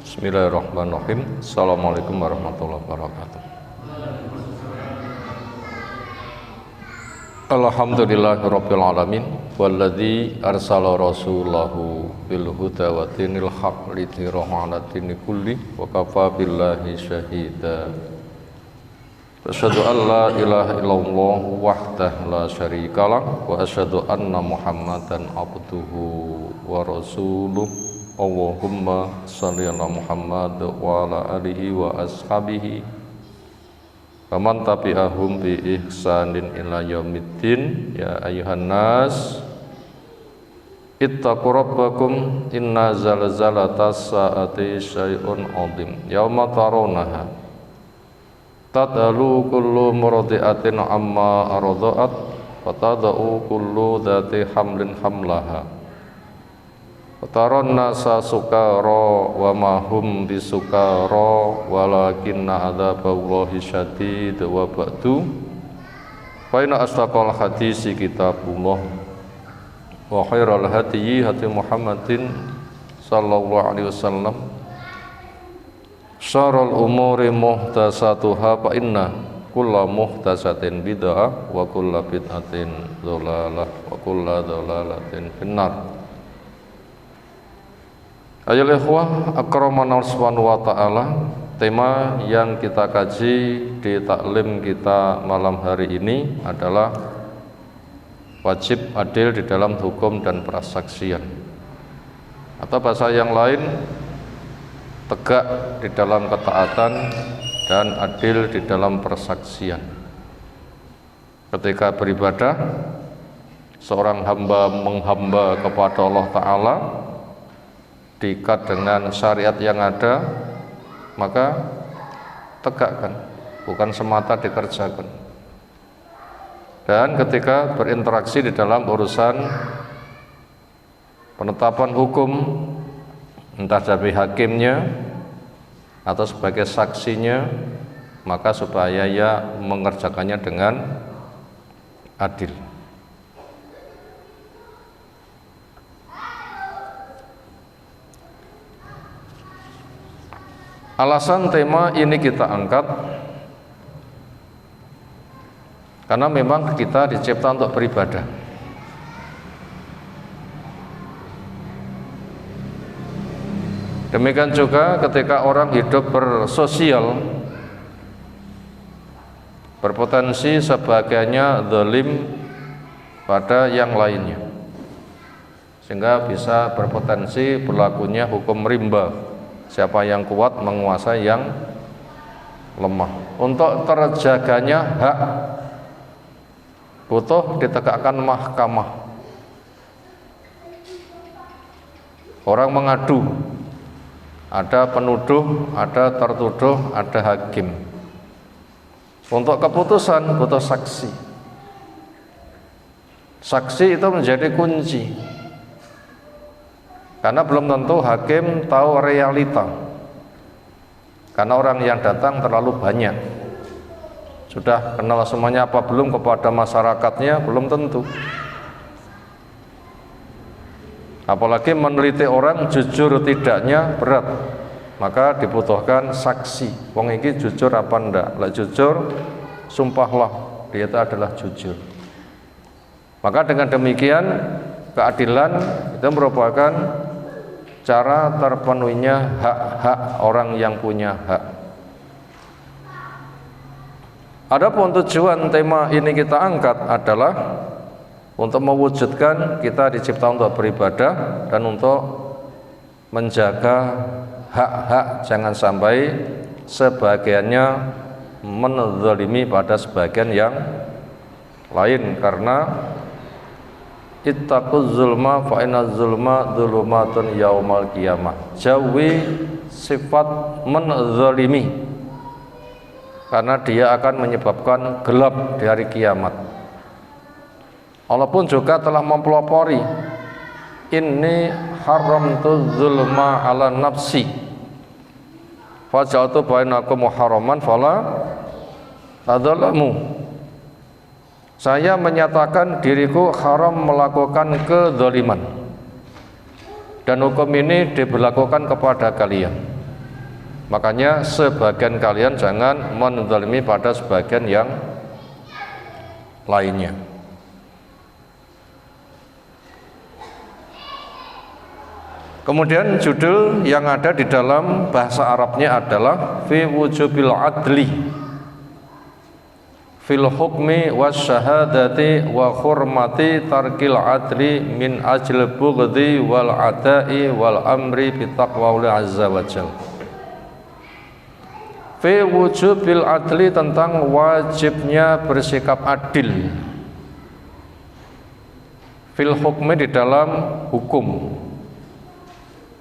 Bismillahirrahmanirrahim. Assalamualaikum warahmatullahi wabarakatuh. Alhamdulillahirabbil alamin walladzi arsala rasulahu bil huda wa dinil haqq lidhirahu 'ala dini kulli wa kafa billahi syahida. Asyhadu an la ilaha illallah wahdahu la syarikalah wa asyhadu anna Muhammadan abduhu wa rasuluh. Allahumma shalli ala Muhammad wa ala alihi wa ashabihi wa man tabi'ahum bi ihsanin ila yaumiddin. Ya ayyuhan nas ittaqu rabbakum inna zalzalatas saati syai'un 'adzim yauma tarawnaha tad'alu kullu murdi'atin amma arda'at wa tad'u kullu dhati hamlin hamlaha Taron nasa sukara wa mahum bisukara walakinna adzaballahi syadid wa ba'du fa inna asdaqal hadisi kitabullah wa khairal hadyi hadi Muhammadin sallallahu alaihi wasallam syarrul umuri muhdatsatuha fa inna kulla muhdatsatin bid'ah wa kulla bid'atin dhalalah wa kulla dhalalatin finnar. Ayolah ikhwah akramana subhanahu wa ta'ala, tema yang kita kaji di taklim kita malam hari ini adalah wajib adil di dalam hukum dan persaksian, atau bahasa yang lain tegak di dalam ketaatan dan adil di dalam persaksian. Ketika beribadah, seorang hamba menghamba kepada Allah Ta'ala diikat dengan syariat yang ada, maka tegakkan, bukan semata dikerjakan. Dan ketika berinteraksi di dalam urusan penetapan hukum, entah dari hakimnya atau sebagai saksinya, maka supaya ia mengerjakannya dengan adil. Alasan tema ini kita angkat karena memang kita dicipta untuk beribadah. Demikian juga ketika orang hidup bersosial, berpotensi sebagainya zalim pada yang lainnya, sehingga bisa berpotensi berlakunya hukum rimba. Siapa yang kuat menguasai yang lemah. Untuk terjaganya hak butuh ditegakkan mahkamah. Orang mengadu, ada penuduh, ada tertuduh, ada hakim. Untuk keputusan butuh saksi. Saksi itu menjadi kunci. Karena belum tentu hakim tahu realita, karena orang yang datang terlalu banyak. Sudah kenal semuanya apa belum kepada masyarakatnya, belum tentu. Apalagi meneliti orang jujur tidaknya berat, maka dibutuhkan saksi. Wong iki jujur apa ndak? Lah jujur, sumpahlah dia itu adalah jujur. Maka dengan demikian keadilan itu merupakan cara terpenuhinya hak-hak orang yang punya hak. Adapun tujuan tema ini kita angkat adalah untuk mewujudkan kita dicipta untuk beribadah dan untuk menjaga hak-hak, jangan sampai sebagiannya menzalimi pada sebagian yang lain. Karena ittaquz zulma fa inna zulma dzulumatun yaumal qiyamah. Jauhi sifat menzalimi, karena dia akan menyebabkan gelap di hari kiamat. Allah pun juga telah mempelopori, inni haramtu zulma ala nafsi faja'altu bainakum muharraman fala tadzalamu. Saya menyatakan diriku haram melakukan kezaliman, dan hukum ini diberlakukan kepada kalian. Makanya sebagian kalian jangan menzalimi pada sebagian yang lainnya. Kemudian judul yang ada di dalam bahasa Arabnya adalah fi wujubil adli fil hukmi wasyahadati wa hurmati tarkil adli min ajli bughdhi wal adai wal amri bi taqwallahi azza wa jalla. Fi wujubil adli tentang wajibnya bersikap adil fil hukmi di dalam hukum,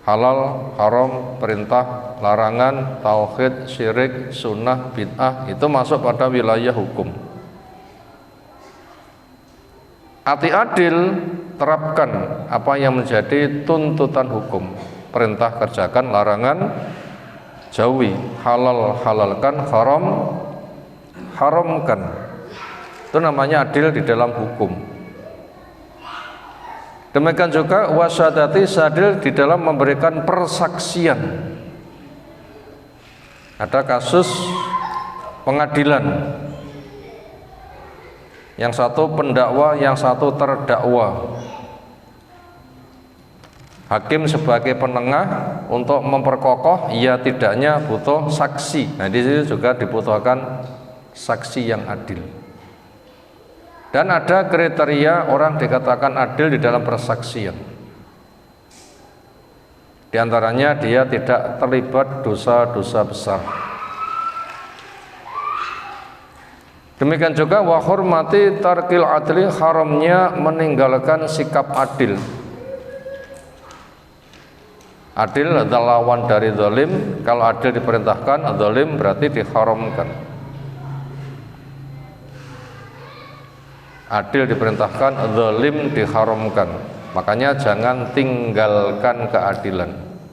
halal, haram, perintah, larangan, tauhid, syirik, sunnah, bid'ah, itu masuk pada wilayah hukum. Arti adil, terapkan apa yang menjadi tuntutan hukum. Perintah kerjakan, larangan jauhi, halal halalkan, haram haramkan. Itu namanya adil di dalam hukum. Demikian juga wasyadati, sadil di dalam memberikan persaksian. Ada kasus pengadilan, yang satu pendakwa, yang satu terdakwa. Hakim sebagai penengah untuk memperkokoh ya tidaknya butuh saksi. Nah, di sini juga dibutuhkan saksi yang adil. Dan ada kriteria orang dikatakan adil di dalam persaksian. Di antaranya dia tidak terlibat dosa-dosa besar. Demikian juga wa hurmati tarkil adli, haramnya meninggalkan sikap adil. Adil adalah lawan dari zalim. Kalau adil diperintahkan, zalim berarti diharamkan. Adil diperintahkan, zalim diharamkan. Makanya jangan tinggalkan keadilan,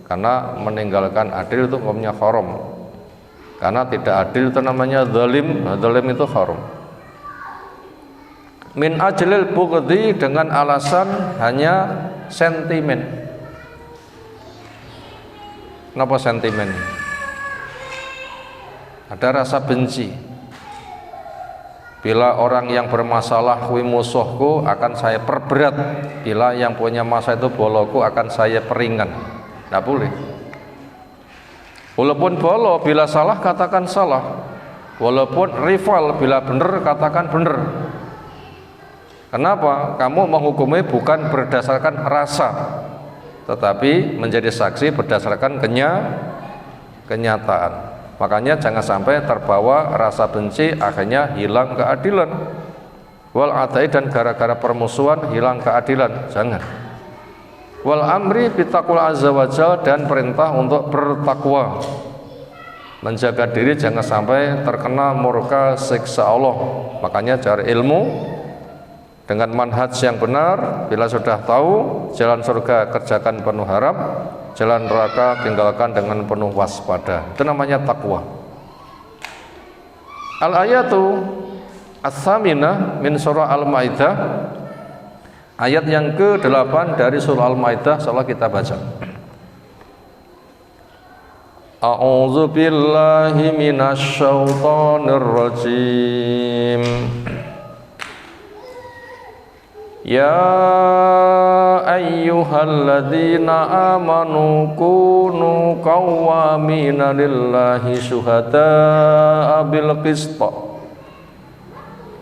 karena meninggalkan adil itu hukumnya haram. Karena tidak adil itu namanya zalim, zalim itu haram. Min ajlil bughdhi, dengan alasan hanya sentimen. Kenapa sentimen? Ada rasa benci. Bila orang yang bermasalah kuwi musuhku, akan saya perberat. Bila yang punya masalah itu boloku, akan saya peringan. Tidak boleh. Walaupun bolo, bila salah katakan salah. Walaupun rival, bila benar katakan benar. Kenapa? Kamu menghukumi bukan berdasarkan rasa, tetapi menjadi saksi berdasarkan kenyataan. Makanya jangan sampai terbawa rasa benci, akhirnya hilang keadilan. Wal adai, dan gara-gara permusuhan hilang keadilan. Jangan. Wal amri bitaqwa azza wajal, dan perintah untuk bertakwa, menjaga diri jangan sampai terkena murka siksa Allah. Makanya cari ilmu dengan manhaj yang benar. Bila sudah tahu jalan surga, kerjakan penuh harap. Jalan neraka tinggalkan dengan penuh waspada. Itu namanya takwa. Al-ayatu as-saminah min surah Al-Maidah, ayat yang ke-8 dari surah Al-Maidah. Insyaallah kita baca. A'udzu billahi minasy syaithanir rajim. Ya ayyuhalladzina amanu kunu qawwamina lillahi syuhada'a bil qist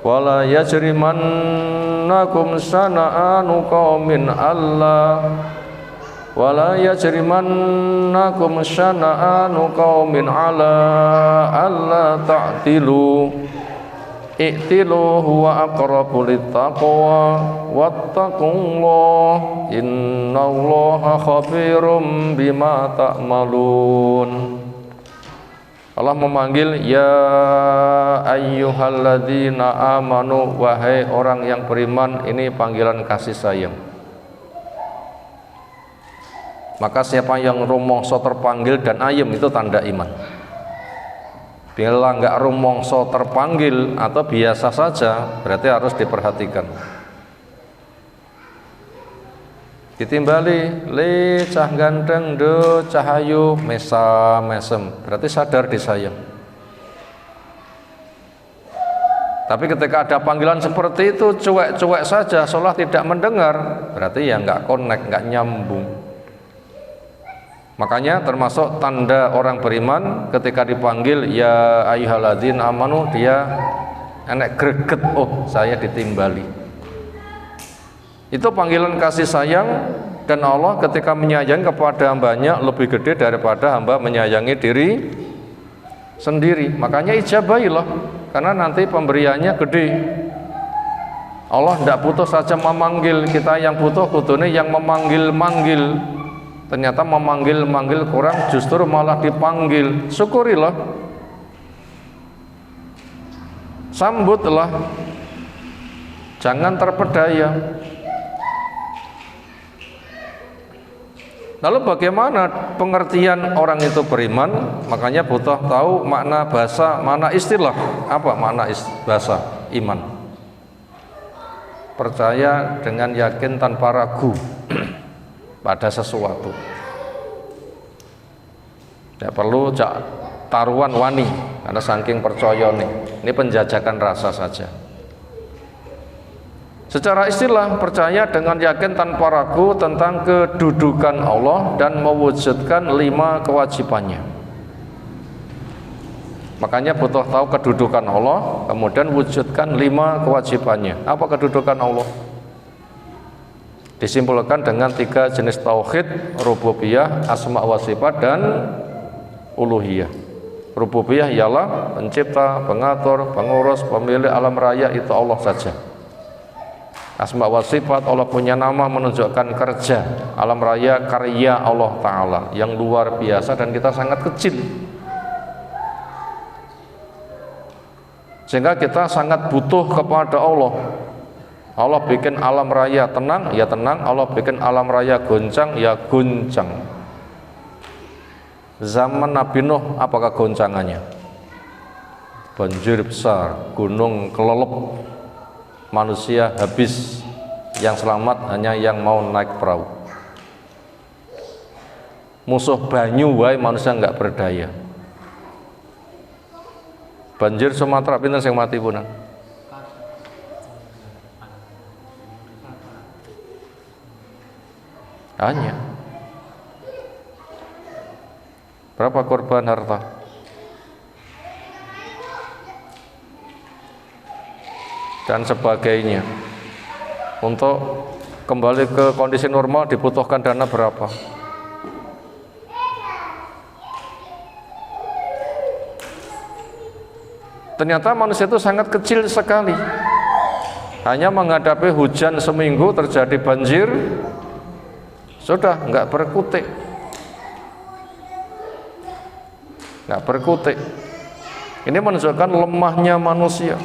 wala yajrimannakum syana'anu qaumin ala alla ta'dilu i'tilu huwa aqrabu littaqwa wattaqullah innallaha khabirum bima ta'malun. Allah memanggil ya ayyuhalladzina amanu, wahai orang yang beriman. Ini panggilan kasih sayang. Maka siapa yang rumongso terpanggil dan ayem, itu tanda iman. Bila enggak rumongso terpanggil atau biasa saja, berarti harus diperhatikan. ditimbali, le cah ganteng do cahayu mesa mesem, berarti sadar disayang. Tapi ketika ada panggilan seperti itu cuek-cuek saja, seolah tidak mendengar, berarti ya nggak connect, nggak nyambung. Makanya termasuk tanda orang beriman ketika dipanggil ya ayyuhalladzina amanu, dia enek greget, oh saya ditimbali. Itu panggilan kasih sayang, dan Allah ketika menyayangi kepada hambanya lebih gede daripada hamba menyayangi diri sendiri. Makanya ijabahilah, karena nanti pemberiannya gede. Allah tidak butuh saja memanggil, kita yang butuh kudune yang memanggil-manggil. Ternyata memanggil-manggil kurang, justru malah dipanggil. Syukurilah, sambutlah, jangan terpedaya. Lalu bagaimana pengertian orang itu beriman? Makanya butuh tahu makna bahasa, makna istilah. Apa makna bahasa iman? Percaya dengan yakin tanpa ragu pada sesuatu. Tidak perlu taruhan wani, karena saking percaya nih. Ini penjajakan rasa saja. Secara istilah, percaya dengan yakin tanpa ragu tentang kedudukan Allah dan mewujudkan 5 kewajibannya. Makanya butuh tahu kedudukan Allah, kemudian wujudkan 5 kewajibannya. Apa kedudukan Allah? Disimpulkan dengan 3 jenis tauhid: rububiyah, asma wa sifat, dan uluhiyah. Rububiyah ialah pencipta, pengatur, pengurus, pemilik alam raya, itu Allah saja. Asma wa sifat, Allah punya nama menunjukkan kerja alam raya, karya Allah Ta'ala yang luar biasa dan kita sangat kecil, sehingga kita sangat butuh kepada Allah. Allah bikin alam raya tenang, ya tenang. Allah bikin alam raya goncang, ya goncang. Zaman Nabi Nuh, apakah goncangannya? Banjir besar, gunung kelelep, manusia habis, yang selamat hanya yang mau naik perahu. Musuh banyu wae manusia nggak berdaya. Banjir Sumatera pinten sing mati punan? Hanya berapa korban harta? Dan sebagainya. Untuk kembali ke kondisi normal dibutuhkan dana berapa? Ternyata manusia itu sangat kecil sekali. Hanya menghadapi hujan seminggu, terjadi banjir, sudah nggak berkutik, nggak berkutik. Ini menunjukkan lemahnya manusia.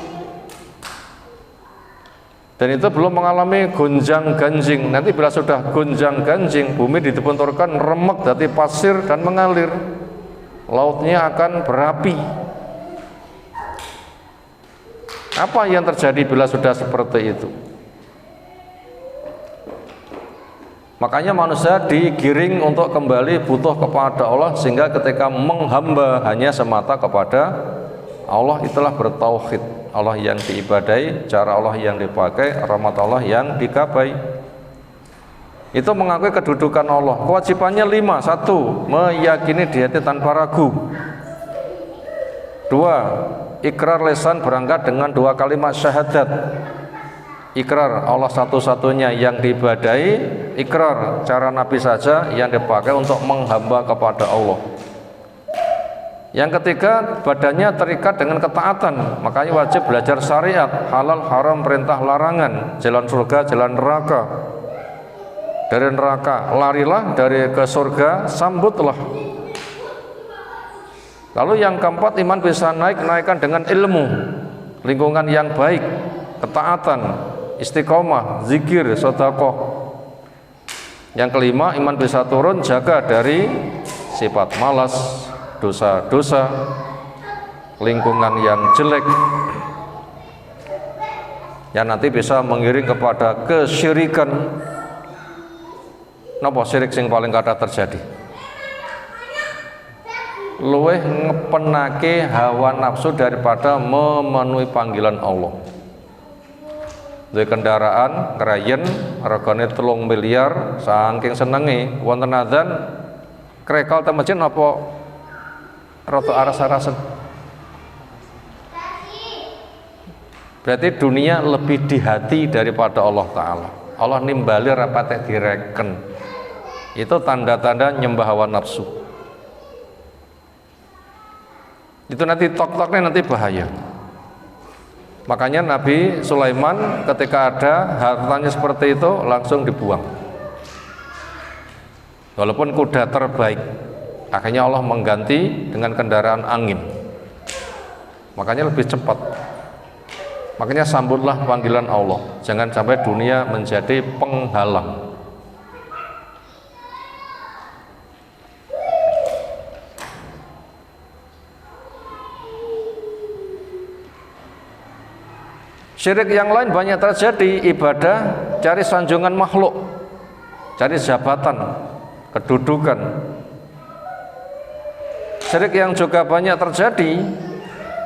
Dan itu belum mengalami gonjang ganjing. Nanti bila sudah gonjang ganjing, bumi dibenturkan remek dari pasir dan mengalir, lautnya akan berapi. Apa yang terjadi bila sudah seperti itu? Makanya manusia digiring untuk kembali butuh kepada Allah, sehingga ketika menghamba hanya semata kepada Allah, itulah bertauhid. Allah yang diibadai, cara Allah yang dipakai, rahmat Allah yang digapai. Itu mengakui kedudukan Allah. Kewajibannya 5. 1. Meyakini di hati tanpa ragu. 2. Ikrar lisan berangkat dengan 2 kalimat syahadat. Ikrar Allah satu-satunya yang diibadai, ikrar cara Nabi saja yang dipakai untuk menghamba kepada Allah. Yang ketiga, badannya terikat dengan ketaatan, makanya wajib belajar syariat, halal, haram, perintah, larangan, jalan surga, jalan neraka. Dari neraka larilah, dari ke surga sambutlah. Lalu yang keempat, iman bisa naikkan dengan ilmu, lingkungan yang baik, ketaatan, istiqomah, zikir, sedekah. Yang kelima, iman bisa turun, jaga dari sifat malas, dosa-dosa, lingkungan yang jelek, yang nanti bisa mengiring kepada kesyirikan. Napa syirik sing paling kathah terjadi? Luweh ngepenake hawa nafsu daripada memenuhi panggilan Allah. Duwe kendaraan krayen regane 3 miliar saking senenge wonten adzan krekal teng masjid napa rada aras-arasen. Berarti dunia lebih di hati daripada Allah Ta'ala. Allah nimbali rapate direken. Itu tanda-tanda nyembah hawa nafsu. Itu nanti tok-toknya nanti bahaya. Makanya Nabi Sulaiman ketika ada hartanya seperti itu langsung dibuang. Walaupun kuda terbaik, akhirnya Allah mengganti dengan kendaraan angin. Makanya lebih cepat. Makanya sambutlah panggilan Allah. Jangan sampai dunia menjadi penghalang. Syirik yang lain banyak terjadi, ibadah cari sanjungan makhluk, cari jabatan, kedudukan. Syirik yang juga banyak terjadi,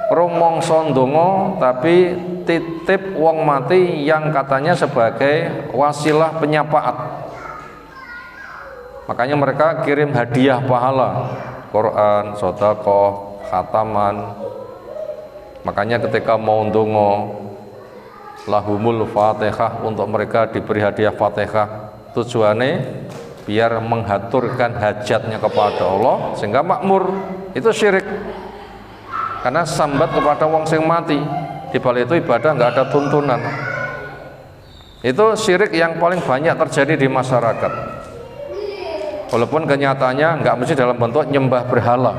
rumangsa ndonga tapi titip wong mati yang katanya sebagai wasilah penyafaat. Makanya mereka kirim hadiah pahala, Quran, sedekah, khataman. Makanya ketika mau ndonga lahumul fatihah, untuk mereka diberi hadiah fatihah, tujuannya biar menghaturkan hajatnya kepada Allah sehingga makmur. Itu syirik karena sambat kepada wong sing mati. Di balik itu ibadah nggak ada tuntunan. Itu syirik yang paling banyak terjadi di masyarakat, walaupun kenyataannya nggak mesti dalam bentuk nyembah berhala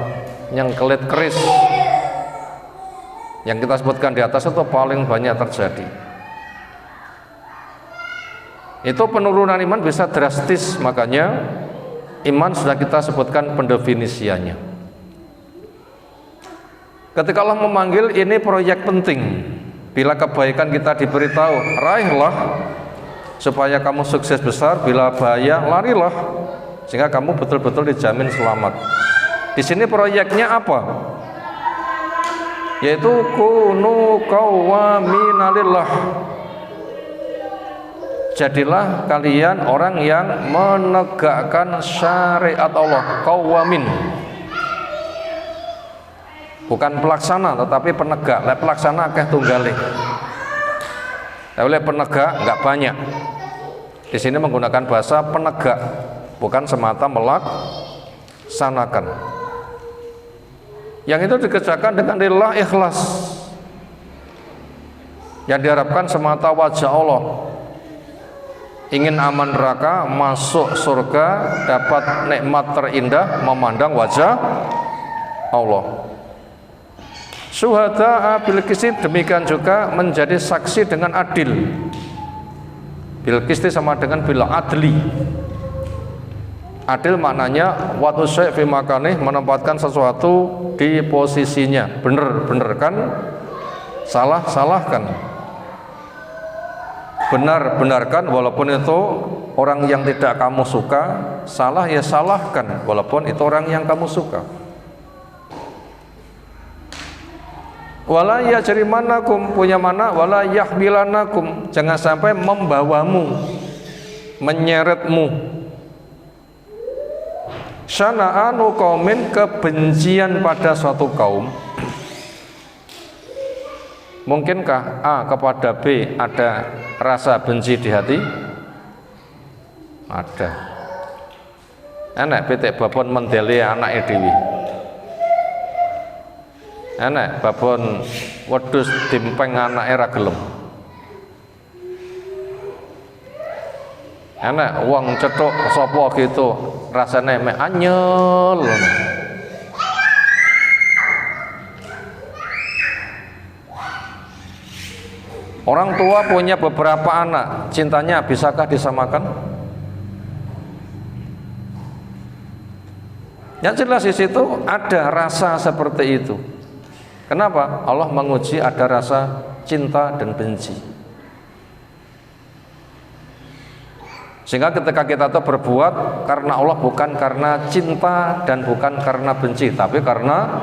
yang kelit keris yang kita sebutkan di atas, itu paling banyak terjadi. Itu penurunan iman bisa drastis. Makanya iman sudah kita sebutkan pendefinisiannya. Ketika Allah memanggil, ini proyek penting. Bila kebaikan kita diberitahu, raihlah supaya kamu sukses besar. Bila bahaya, larilah sehingga kamu betul-betul dijamin selamat. Di sini proyeknya apa? Yaitu kunu qawwaminalillah. Jadilah kalian orang yang menegakkan syariat Allah. Qawwamin, bukan pelaksana tetapi penegak. Lek pelaksana akeh tunggale, lek penegak enggak banyak. Di sini menggunakan bahasa penegak, bukan semata melaksanakan. Yang itu dikerjakan dengan lillah, ikhlas. Yang diharapkan semata wajah Allah. Ingin aman neraka, masuk surga, dapat nikmat terindah, memandang wajah Allah. Syuhada'a bil qisti, demikian juga menjadi saksi dengan adil. Bil qisti sama dengan bil adli. Adil maknanya watu syai' fi makanih, menempatkan sesuatu di posisinya. Benar-benarkan, salah-salahkan. Benar-benarkan walaupun itu orang yang tidak kamu suka, salah ya salahkan walaupun itu orang yang kamu suka. Wala yajrimanakum, punya mana? Wala yahmilanakum, jangan sampai membawamu, menyeretmu. Syana'anu qaumin, kebencian pada suatu kaum. Mungkinkah A kepada B ada rasa benci di hati? Ada. Enak pitik babon mendele anake dhewe. Enak babon wedhus dimpeng anake ra gelem. Enak wong cethuk sapa gitu rasane mek anyel. Orang tua punya beberapa anak, cintanya bisakah disamakan? Yang jelas di situ ada rasa seperti itu. Kenapa? Allah menguji ada rasa cinta dan benci. Sehingga ketika kita tuh berbuat karena Allah, bukan karena cinta dan bukan karena benci, tapi karena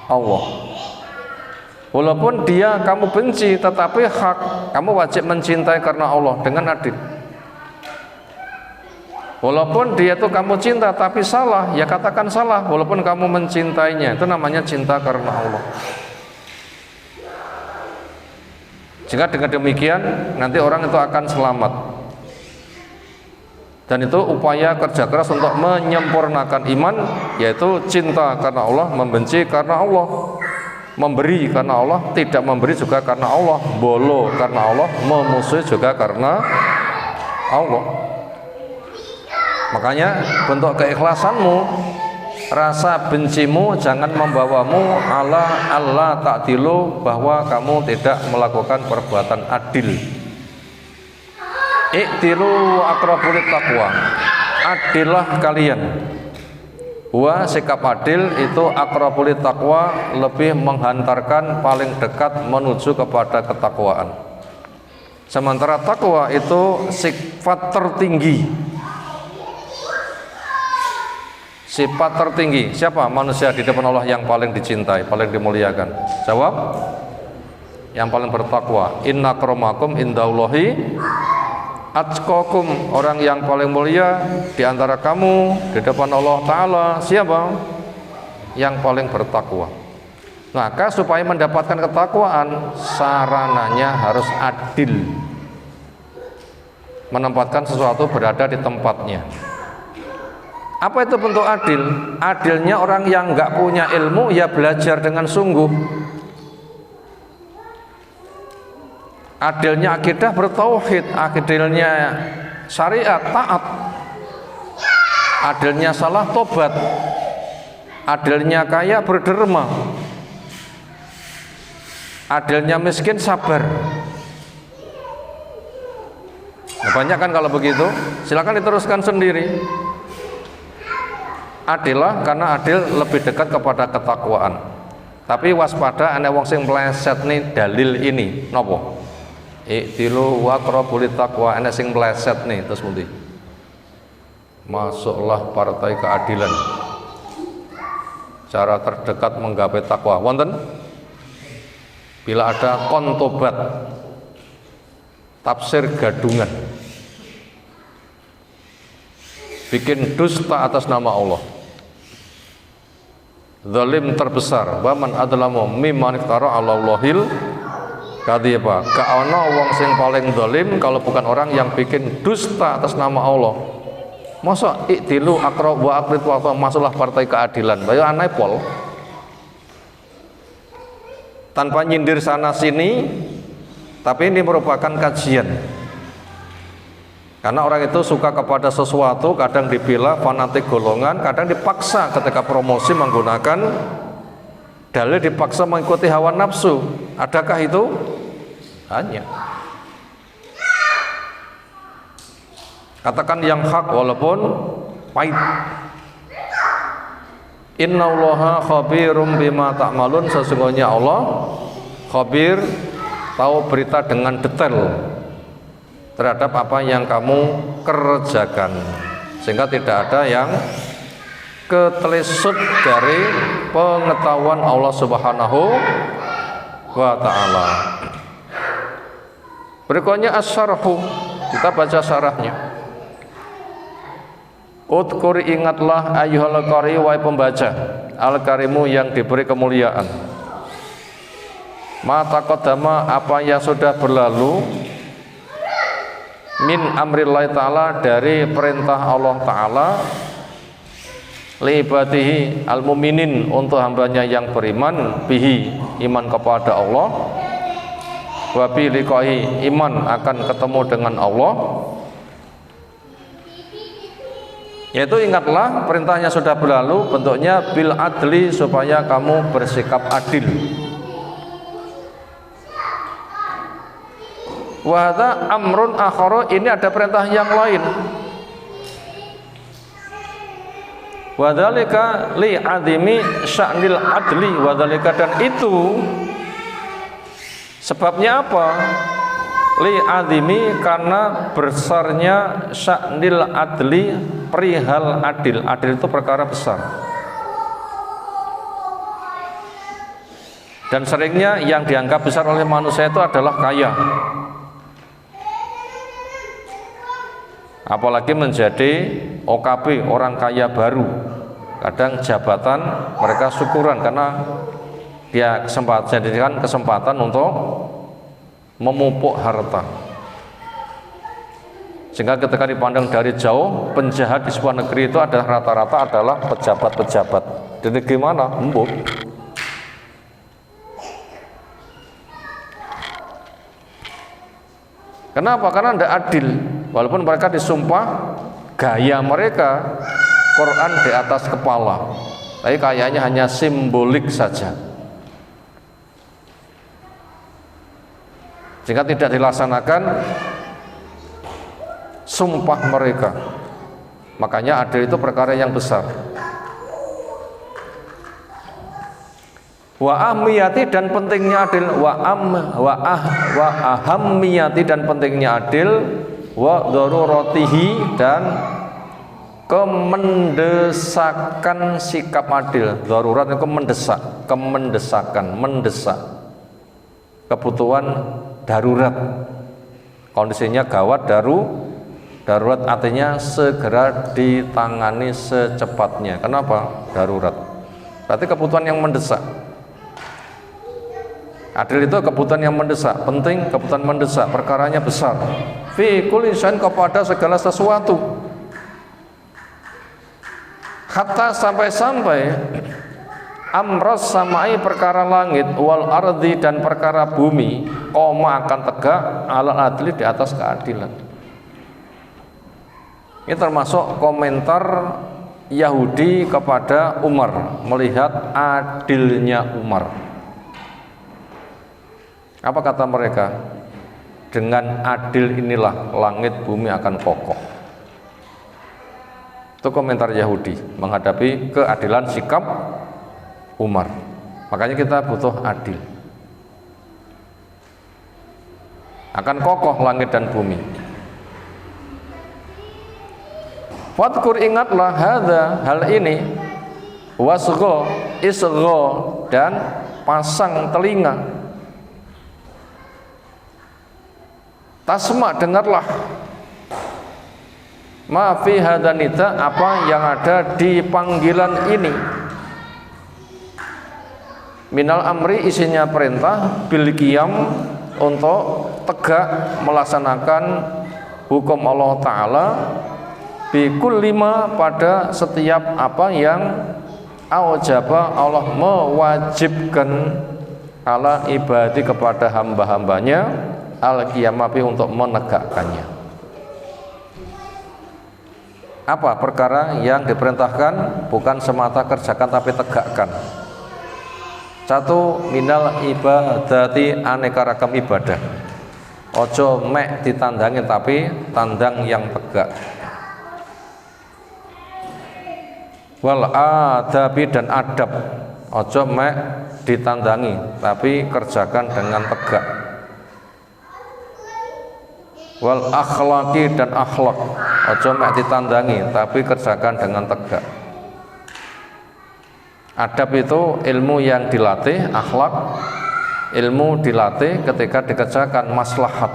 Allah. Walaupun dia kamu benci, tetapi hak kamu wajib mencintai karena Allah dengan adil. Walaupun dia tuh kamu cinta tapi salah, ya katakan salah. Walaupun kamu mencintainya, itu namanya cinta karena Allah. Jika dengan demikian nanti orang itu akan selamat. Dan itu upaya kerja keras untuk menyempurnakan iman, yaitu cinta karena Allah, membenci karena Allah, memberi karena Allah, tidak memberi juga karena Allah, bolo karena Allah, memusuhi juga karena Allah. Makanya bentuk keikhlasanmu, rasa bencimu jangan membawamu Allah ta'dilu, bahwa kamu tidak melakukan perbuatan adil. Iktilu aqrabulit taqwa, adillah kalian. Wa sikap adil itu aqrabulit taqwa, lebih menghantarkan paling dekat menuju kepada ketakwaan. Sementara takwa itu sifat tertinggi. Sifat tertinggi. Siapa manusia di depan Allah yang paling dicintai, paling dimuliakan? Jawab, yang paling bertakwa. Inna akramakum indallahi atqakum, orang yang paling mulia di antara kamu di depan Allah Ta'ala siapa? Yang paling bertakwa. Maka supaya mendapatkan ketakwaan, sarananya harus adil, menempatkan sesuatu berada di tempatnya. Apa itu bentuk adil? Adilnya orang yang nggak punya ilmu, ya belajar dengan sungguh. Adilnya akidah bertauhid, adilnya syariat taat, adilnya salah tobat, adilnya kaya berderma, adilnya miskin sabar. Nah, banyak kan kalau begitu, silakan diteruskan sendiri. Adillah, karena adil lebih dekat kepada ketakwaan. Tapi waspada, ana wong sing meleset nih dalil ini, nopo? Iktilu wa aqrabulit taqwa, ana sing meleset nih, terus pundi? Masuklah partai keadilan. Cara terdekat menggapai takwa wonten? Bila ada kontobat, tafsir gadungan, bikin dusta atas nama Allah, zalim terbesar, wa man adlamu mimman iftara 'ala Allahil kadhiba. Ka ana wong sing paling zalim kalau bukan orang yang bikin dusta atas nama Allah. Masa iktilu aqrab wa aqrit wa masalah partai keadilan. Bayo aneh pol. Tanpa nyindir sana sini, tapi ini merupakan kajian. Karena orang itu suka kepada sesuatu, kadang dibela fanatik golongan, kadang dipaksa ketika promosi menggunakan dalil, dipaksa mengikuti hawa nafsu. Adakah itu? Hanya katakan yang hak walaupun pahit. Innallaha khabirum bima ta'malun, sesungguhnya Allah khabir, tahu berita dengan detail terhadap apa yang kamu kerjakan, sehingga tidak ada yang ketelesut dari pengetahuan Allah Subhanahu wa ta'ala. Berikutnya as-syarhu, kita baca syarahnya. Udkur, ingatlah ayyuhal qari, wahai pembaca, al-karimu yang diberi kemuliaan. Ma taqaddama, apa yang sudah berlalu, min amrillahi ta'ala, dari perintah Allah ta'ala, li ibadihi al-muminin, untuk hambanya yang beriman, bihi, iman kepada Allah, wa bi liqahi, iman akan ketemu dengan Allah. Yaitu ingatlah perintahnya sudah berlalu, bentuknya bil adli, supaya kamu bersikap adil. Wa hadza amrun akhara, ini ada perintah yang lain. Wa dzalika li adimi sya'nil adli, wa dzalika, dan itu sebabnya apa? li adimi karena besarnya sya'nil adli perihal adil. Adil itu perkara besar. Dan seringnya yang dianggap besar oleh manusia itu adalah kaya. Apalagi menjadi OKB, orang kaya baru. Kadang jabatan mereka syukuran karena dia jadikan kesempatan untuk memupuk harta. Sehingga ketika dipandang dari jauh, penjahat di sebuah negeri itu adalah rata-rata adalah pejabat-pejabat. Jadi gimana? Empuk. Kenapa? Karena tidak adil. Walaupun mereka disumpah, gaya mereka Quran di atas kepala, tapi kayaknya hanya simbolik saja, jika tidak dilaksanakan sumpah mereka. Makanya adil itu perkara yang besar. Wa ahmiyati dan pentingnya adil, wa ahammiyati dan pentingnya adil, wa daruratihi dan kemendesakan sikap adil. Darurat itu mendesak, kemendesakan, mendesak, kebutuhan darurat, kondisinya gawat, darurat artinya segera ditangani secepatnya. Kenapa? Darurat berarti kebutuhan yang mendesak. Adil itu kebutuhan yang mendesak, penting, kebutuhan mendesak, perkaranya besar. Fi kulli syai'in, kepada segala sesuatu. Hatta sampai-sampai amros samai perkara langit wal ardi dan perkara bumi koma akan tegak alal adli di atas keadilan. Ini termasuk komentar Yahudi kepada Umar melihat adilnya Umar. Apa kata mereka? Dengan adil inilah langit bumi akan kokoh. Itu komentar Yahudi menghadapi keadilan sikap Umar. Makanya kita butuh adil. Akan kokoh langit dan bumi. Wadkur, ingatlah hadza, hal ini, wasgho, isgho, dan pasang telinga. Tasma, dengarlah. Ma fi hadanita, apa yang ada di panggilan ini. Minal amri, isinya perintah, bil qiyam, untuk tegak melaksanakan hukum Allah Ta'ala, bi kulli ma, pada setiap apa yang aujaba Allah mewajibkan ala ibadi kepada hamba-hambanya, al-qiyamabi untuk menegakkannya. Apa perkara yang diperintahkan? Bukan semata kerjakan tapi tegakkan. Satu, minal ibadati, aneka ragam ibadah. Ojo mek ditandangi tapi tandang yang tegak. Wal adabi, dan adab. Ojo mek ditandangi tapi kerjakan dengan tegak. Wal akhlaki, dan akhlak. Ojo mek ditandangi tapi kerjakan dengan tegak. Adab itu ilmu yang dilatih, akhlak ilmu dilatih ketika dikerjakan maslahat.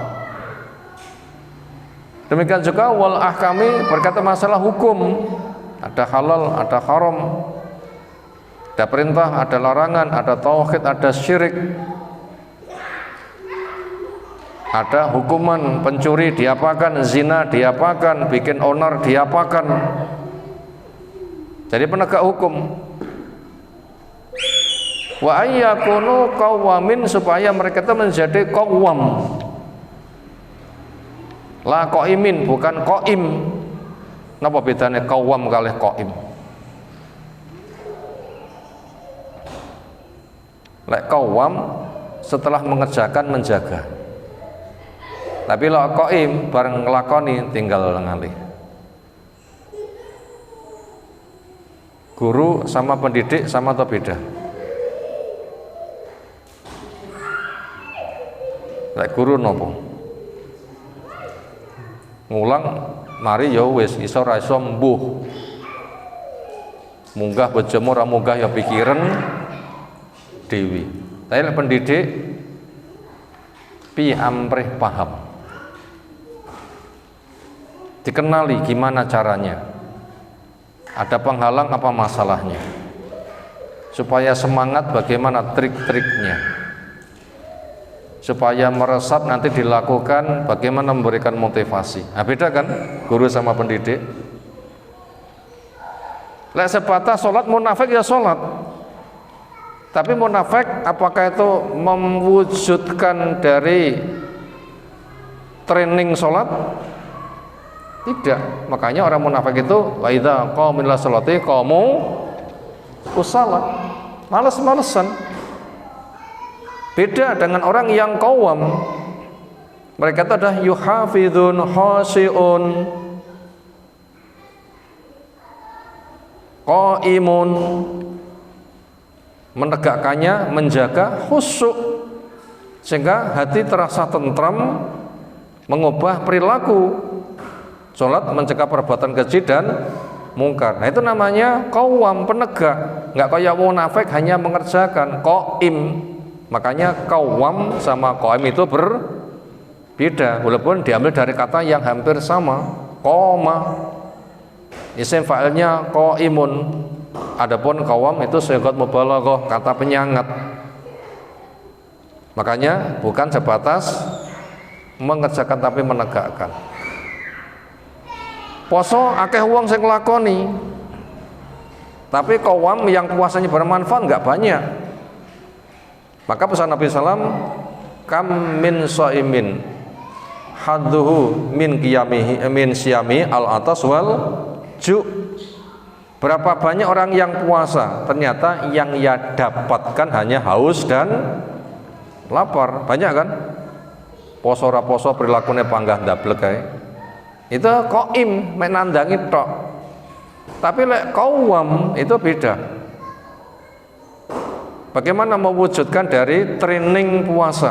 Demikian juga wal ahkami, berkata masalah hukum, ada halal, ada haram, ada perintah, ada larangan, ada tauhid, ada syirik, ada hukuman, pencuri diapakan, zina diapakan, bikin onar diapakan. Jadi penegak hukum. Wa ayyakunu qawamin, supaya mereka itu menjadi qawwam. La qaimin, bukan qaim. Napa bedanya qawwam kalih qaim? Lek qawwam setelah mengerjakan menjaga. Tapi lek qaim bareng nglakoni tinggal ngalih. Guru sama pendidik sama atau beda? Lek guru nopo? ngulang mari ya wis iso ra iso mbuh. Munggah bojomu ra munggah ya pikiran dewi. Tapi lek pendidik pi amrih paham. Dikenali gimana caranya. Ada penghalang apa masalahnya. Supaya semangat bagaimana trik-triknya. Supaya meresap nanti dilakukan bagaimana memberikan motivasi. Nah, beda kan guru sama pendidik. Lek sebatas sholat munafik ya sholat. Tapi munafik apakah itu mewujudkan dari training sholat? Tidak. Makanya orang munafik itu wa idza qamu ila sholati qamu kusala. Males-malesan. Beda dengan orang yang qawam. Mereka itu adalah yuhafidun khashi'un qaimun, menegakkannya, menjaga khusyuk sehingga hati terasa tentram, mengubah perilaku. Sholat mencegah perbuatan keji dan mungkar. Nah itu namanya qawam, penegak. Nggak kayak munafik hanya mengerjakan, qaim. Makanya qawam sama qaim itu berbeda, walaupun diambil dari kata yang hampir sama, qoma. Isim fa'ilnya qaimun. Adapun qawam itu sigat mubalaghah, kata penyangat. Makanya bukan sebatas mengerjakan tapi menegakkan. Poso akeh wong sing nglakoni. Tapi qawam yang puasanya bermanfaat enggak banyak. Maka pesan Nabi sallam, kam min shaimin hadduhu min qiyamihi min siyami al-atas wal ju. Berapa banyak orang yang puasa, ternyata yang ia dapatkan hanya haus dan lapar. Banyak kan? Poso ra poso prilakune panggah ndablek kae. Itu qaim, mek nandangi tok. Tapi lek qawam itu beda. Bagaimana mewujudkan dari training puasa?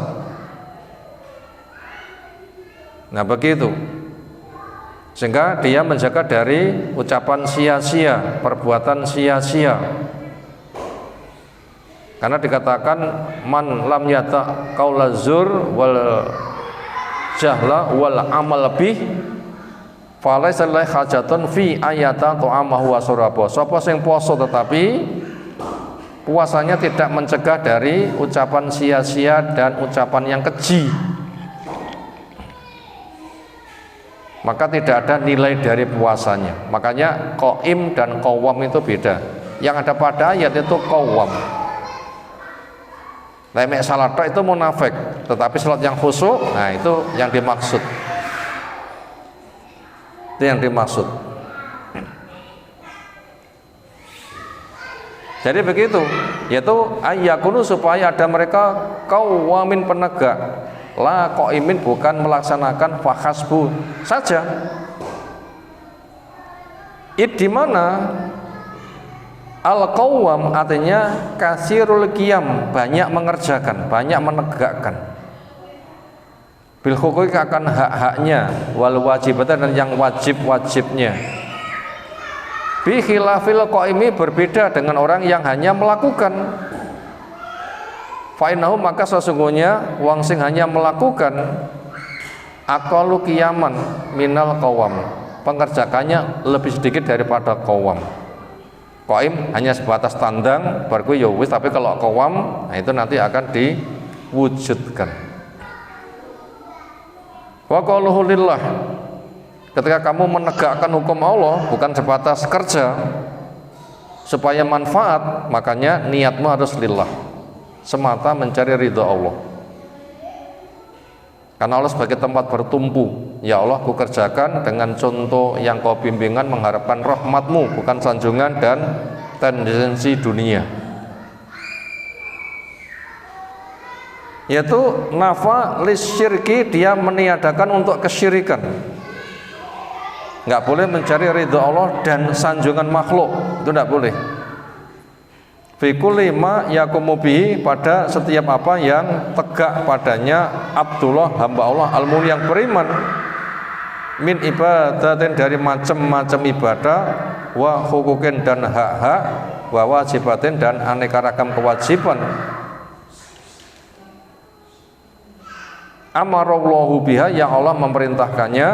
Nah begitu. Sehingga dia menjaga dari ucapan sia-sia, perbuatan sia-sia. Karena dikatakan man lam yata qaula zur wal jahla wal amal bih falaisa lillahi hajatun fi ayata ta'amahu wa suraba. Sapa sing poso tetapi puasanya tidak mencegah dari ucapan sia-sia dan ucapan yang keji, maka tidak ada nilai dari puasanya. Makanya qaim dan qawam itu beda. Yang ada pada ayat itu qawam. Lemek salat itu munafik, tetapi salat yang khusyuk, nah itu yang dimaksud. Itu yang dimaksud. Jadi begitu, yaitu ayyakunu supaya ada mereka qawamin penegak. La qaimin bukan melaksanakan fahasbu saja. Di mana al-qawam artinya kasirul qiyam, banyak mengerjakan, banyak menegakkan. Bil huquqi akan hak-haknya, wal wajibatan dan yang wajib-wajibnya. Bi khilafil qaimi berbeda dengan orang yang hanya melakukan. Fa'inahu maka sesungguhnya wong sing hanya melakukan aqallu qiyaman minal qawam, pengerjakannya lebih sedikit daripada qawam. Qaim hanya sebatas tandang baru ya wis, tapi kalau qawam nah itu nanti akan diwujudkan. Wa qauluhu lillah, ketika kamu menegakkan hukum Allah bukan sebatas kerja supaya manfaat, makanya niatmu harus lillah, semata mencari ridha Allah. Karena Allah sebagai tempat bertumpu, ya Allah ku kerjakan dengan contoh yang kau bimbingan, mengharapkan rahmatmu bukan sanjungan dan tendensi dunia. Yaitu nafa lisyirki, dia meniadakan untuk kesyirikan. Nggak boleh mencari ridha Allah dan sanjungan makhluk, itu nggak boleh. Fi kulli ma yaqumu bihi, pada setiap apa yang tegak padanya Abdullah hamba Allah al-muli yang beriman. min ibadatin dari macam-macam ibadah, wa hukukin dan hak-hak, wa wajibatin dan aneka ragam kewajiban. Amarallahu biha yang Allah memerintahkannya,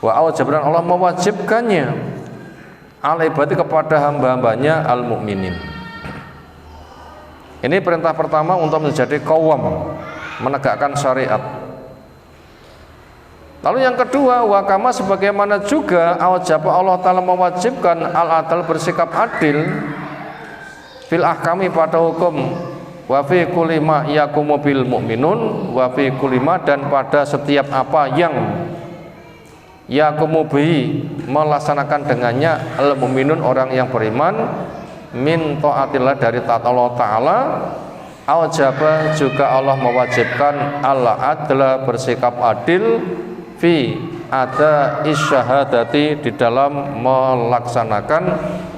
wa awjabran Allah mewajibkannya, alaibati kepada hamba-hambanya al-mu'minin. Ini perintah pertama untuk menjadi qawwam, menegakkan syariat. Lalu yang kedua, wa kama sebagaimana juga awjaba Allah Ta'ala mewajibkan al-adl bersikap adil fil ahkami pada hukum, wa fi kulli ma yaqumu bil mu'minun, wa fi kulli ma dan pada setiap apa yang yaqumu bihi melaksanakan dengannya al mu'minun orang yang beriman, min taatillah dari taat Allah Ta'ala. Awjaba juga Allah mewajibkan al-adla bersikap adil fi ada isyahadati di dalam melaksanakan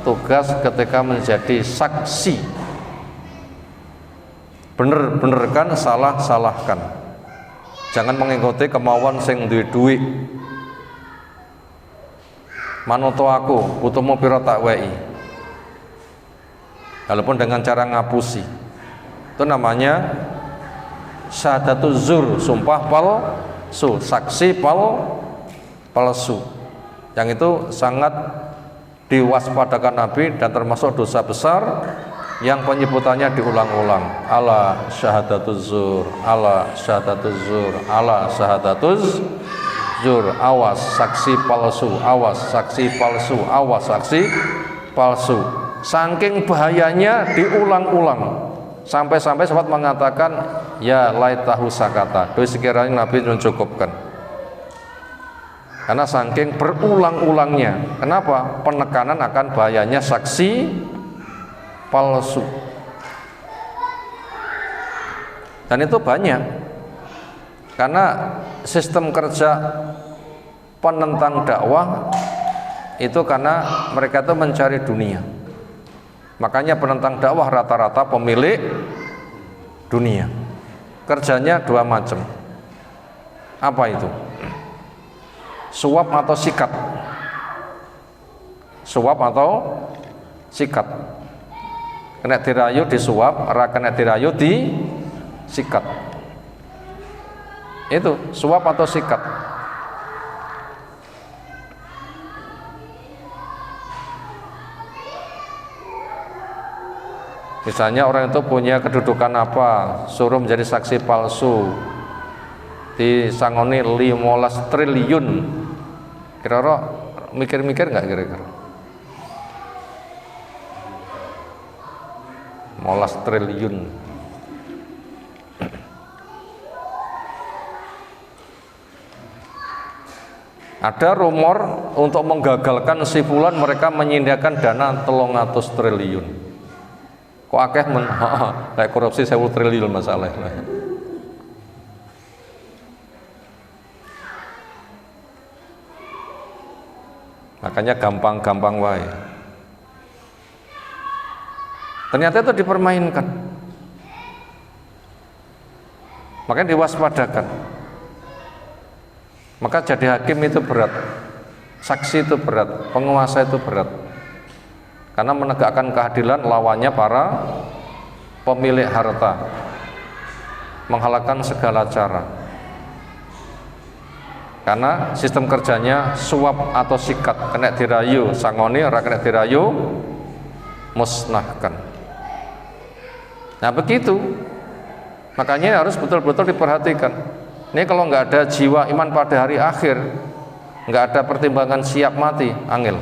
tugas ketika menjadi saksi. Bener-benerkan, salah-salahkan. Jangan mengikuti kemauan sing duwe-duwe. Manoto aku, butuhmu piro tak wei. Walaupun dengan cara ngapusi. Itu namanya syahadatul zur, sumpah palsu, saksi palsu. Yang itu sangat diwaspadakan Nabi dan termasuk dosa besar yang penyebutannya diulang-ulang. Ala syahadatuz zur, ala syahadatuz zur, ala syahadatuz zur. Awas saksi palsu, awas saksi palsu, awas saksi palsu. Saking bahayanya diulang-ulang. Sampai-sampai sahabat mengatakan, ya laitahu sakata. Doi sekiranya Nabi mencukupkan. Karena saking berulang-ulangnya. Kenapa? Penekanan akan bahayanya saksi palsu. Dan itu banyak. Karena sistem kerja penentang dakwah itu karena mereka itu mencari dunia. Makanya penentang dakwah rata-rata pemilik dunia. Kerjanya dua macam. Apa itu? Suap atau sikat. Suap atau sikat. Kena dirayu disuap, ora kena dirayu disikat. Itu suap atau sikat. Misalnya orang itu punya kedudukan apa, suruh menjadi saksi palsu, disangoni 15 triliun. Kira-kira mikir-mikir nggak kira-kira? 15 triliun. Ada rumor untuk menggagalkan si fulan, mereka menyediakan dana 300 triliun. Kok akeh kayak korupsi 1000 triliun masalah. Makanya gampang-gampang wae. Ternyata itu dipermainkan. Makanya diwaspadakan. Maka jadi hakim itu berat, saksi itu berat, penguasa itu berat. Karena menegakkan keadilan lawannya para pemilik harta, menghalalkan segala cara. Karena sistem kerjanya suap atau sikat, kena dirayu sangoni, ora kena dirayu musnahkan. Nah begitu, makanya harus betul-betul diperhatikan. Ini kalau nggak ada jiwa iman pada hari akhir, nggak ada pertimbangan siap mati, angel.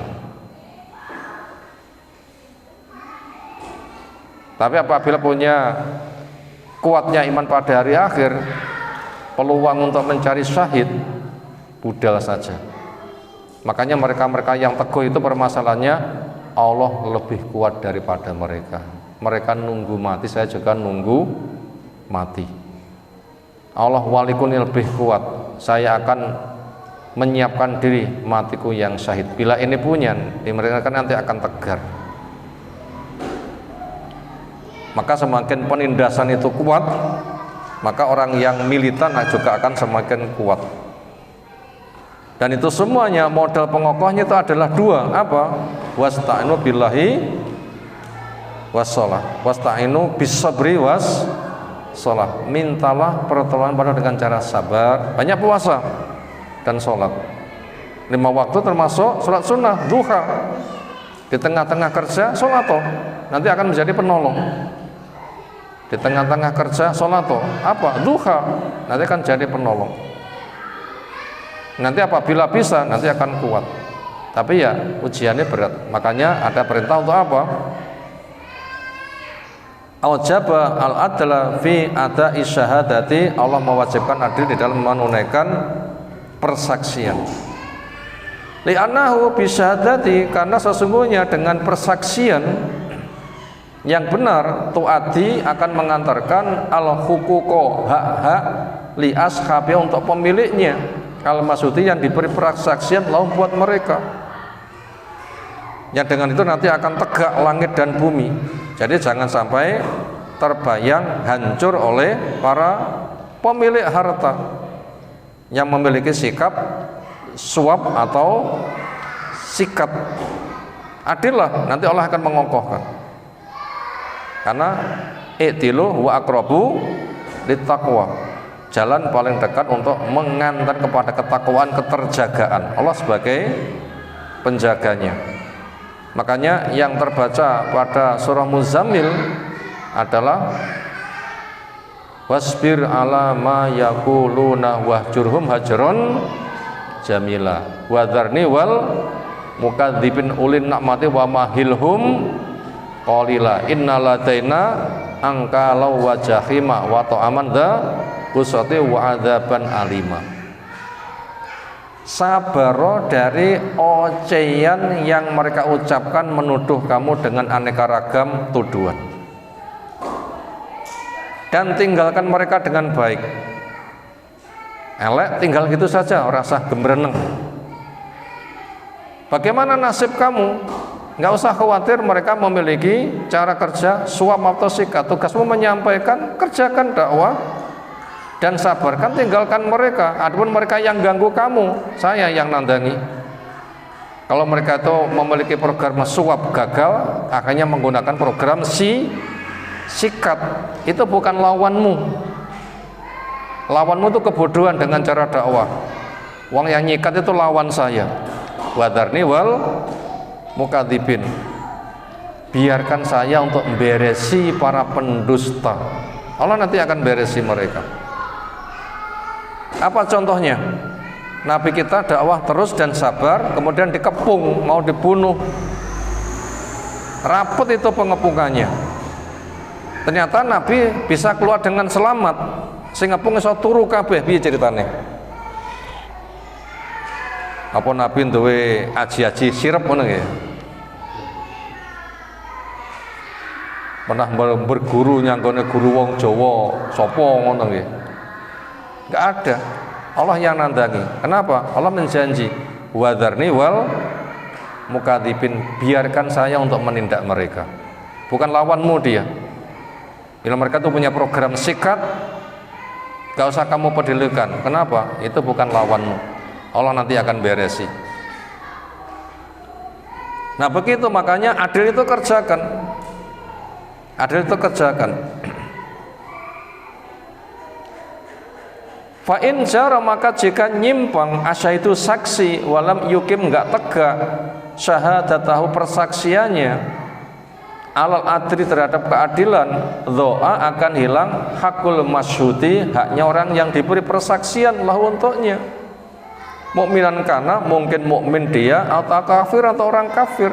Tapi apabila punya kuatnya iman pada hari akhir, peluang untuk mencari syahid budal saja. Makanya mereka-mereka yang teguh itu permasalahannya Allah lebih kuat daripada mereka. Mereka nunggu mati, saya juga nunggu mati. Allah walikuni lebih kuat, saya akan menyiapkan diri matiku yang syahid. Bila ini punya, mereka nanti akan tegar. Maka semakin penindasan itu kuat, maka orang yang militan juga akan semakin kuat. Dan itu semuanya modal pengokohnya itu adalah dua, apa? Wasta'inu billahi wassalah, wasta'inu bisabri wassalah. Mintalah pertolongan pada dengan cara sabar, banyak puasa dan sholat. 5 waktu termasuk sholat sunnah, duha. Di tengah-tengah kerja, sholato, nanti akan menjadi penolong. Di tengah-tengah kerja, sholato, apa? Duha, nanti akan jadi penolong. Nanti apabila bisa, nanti akan kuat. Tapi ya ujiannya berat. Makanya ada perintah untuk apa? Aujaba al-adla fi ada'i syahadati. Allah mewajibkan adil di dalam menunaikan persaksian. Li'annahu bisyahadati, karena sesungguhnya dengan persaksian yang benar tu'adi akan mengantarkan al-huquqo, hak-hak li ashabi, untuk pemiliknya, al-maksudi yang diberi persaksian lahum buat mereka, yang dengan itu nanti akan tegak langit dan bumi. Jadi jangan sampai terbayang hancur oleh para pemilik harta yang memiliki sikap suap atau sikat. Adillah, nanti Allah akan mengokohkan. Karena i'tilu wa aqrabu littaqwa, jalan paling dekat untuk mengantar kepada ketakwaan, keterjagaan. Allah sebagai penjaganya. Makanya yang terbaca pada surah Muzammil adalah wasbir ala ma yaquluna wahjurhum hajron jamila wadharni wal mukadzibin ulin na'mati wa mahilhum qalila innaladaina angkalau wa jahima wa ta'aman dha kusati wa adzaban alima. Sabaro dari ocehan yang mereka ucapkan menuduh kamu dengan aneka ragam tuduhan, dan tinggalkan mereka dengan baik. Elek tinggal gitu saja, rasa gembereneng. Bagaimana nasib kamu? Nggak usah khawatir, mereka memiliki cara kerja suap atau sikat. Tugasmu menyampaikan, kerjakan dakwah dan sabarkan, tinggalkan mereka. Adapun mereka yang ganggu kamu, saya yang nandangi. Kalau mereka itu memiliki program suap gagal, akhirnya menggunakan program sikat. Itu bukan lawanmu. Lawanmu itu kebodohan dengan cara dakwah. Wong yang nyikat itu lawan saya. Wadharni wal mukadzibin. Biarkan saya untuk memberesi para pendusta. Allah nanti akan beresi mereka. Apa contohnya? Nabi kita dakwah terus dan sabar, kemudian dikepung, mau dibunuh. Rapet itu pengepungannya. Ternyata Nabi bisa keluar dengan selamat. Sing ngepung iso turu kabeh, piye ceritane? Apa Nabi duwe aji-aji sirep ngono nggih? Pernah berguru nyanggone guru wong Jawa sapa ngono nggih? Enggak ada. Allah yang nandangi. Kenapa? Allah menjanji, wadharni wal mukadzibin, biarkan saya untuk menindak mereka. Bukan lawanmu dia. Bila mereka itu punya program sikat, gak usah kamu pedulikan. Kenapa? Itu bukan lawanmu. Allah nanti akan beresi. Nah begitu, makanya adil itu kerjakan. Adil itu kerjakan. Fa'in jara, maka jika nyimpang asyaitu saksi walam yukim, enggak tegak syahadatahu persaksiannya, alal adri terhadap keadilan, doa akan hilang hakul masyhudi, haknya orang yang diberi persaksian lahu untuknya. Mukminan kana, mungkin mukmin dia, atau kafir atau orang kafir.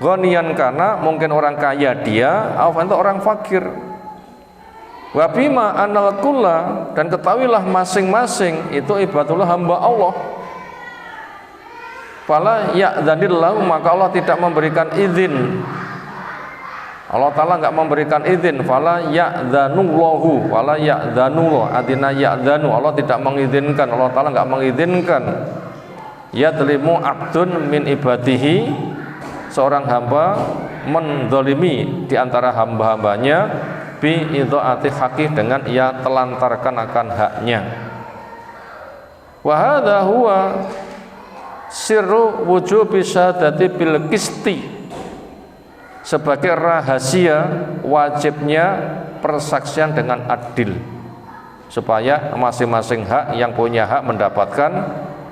Ghaniyan kana, mungkin orang kaya dia, atau orang fakir. Wa bima anal kulla, dan ketahuilah masing-masing itu ibadullah, hamba Allah. Fala ya'dzanillahu, maka Allah tidak memberikan izin. Allah Ta'ala enggak memberikan izin. Fala ya'dzanullahu, fala ya'dzanullah, adina ya'dzanu, Allah tidak mengizinkan. Allah Ta'ala enggak mengizinkan. Yadlimu abdun min ibadihi, seorang hamba mendolimi di antara hamba-hambanya, bi idhaati haqi, dengan ia telantarkan akan haknya. Wa hadza huwa sirru wujubi syahadati bil qisti, sebagai rahasia wajibnya persaksian dengan adil, supaya masing-masing hak yang punya hak mendapatkan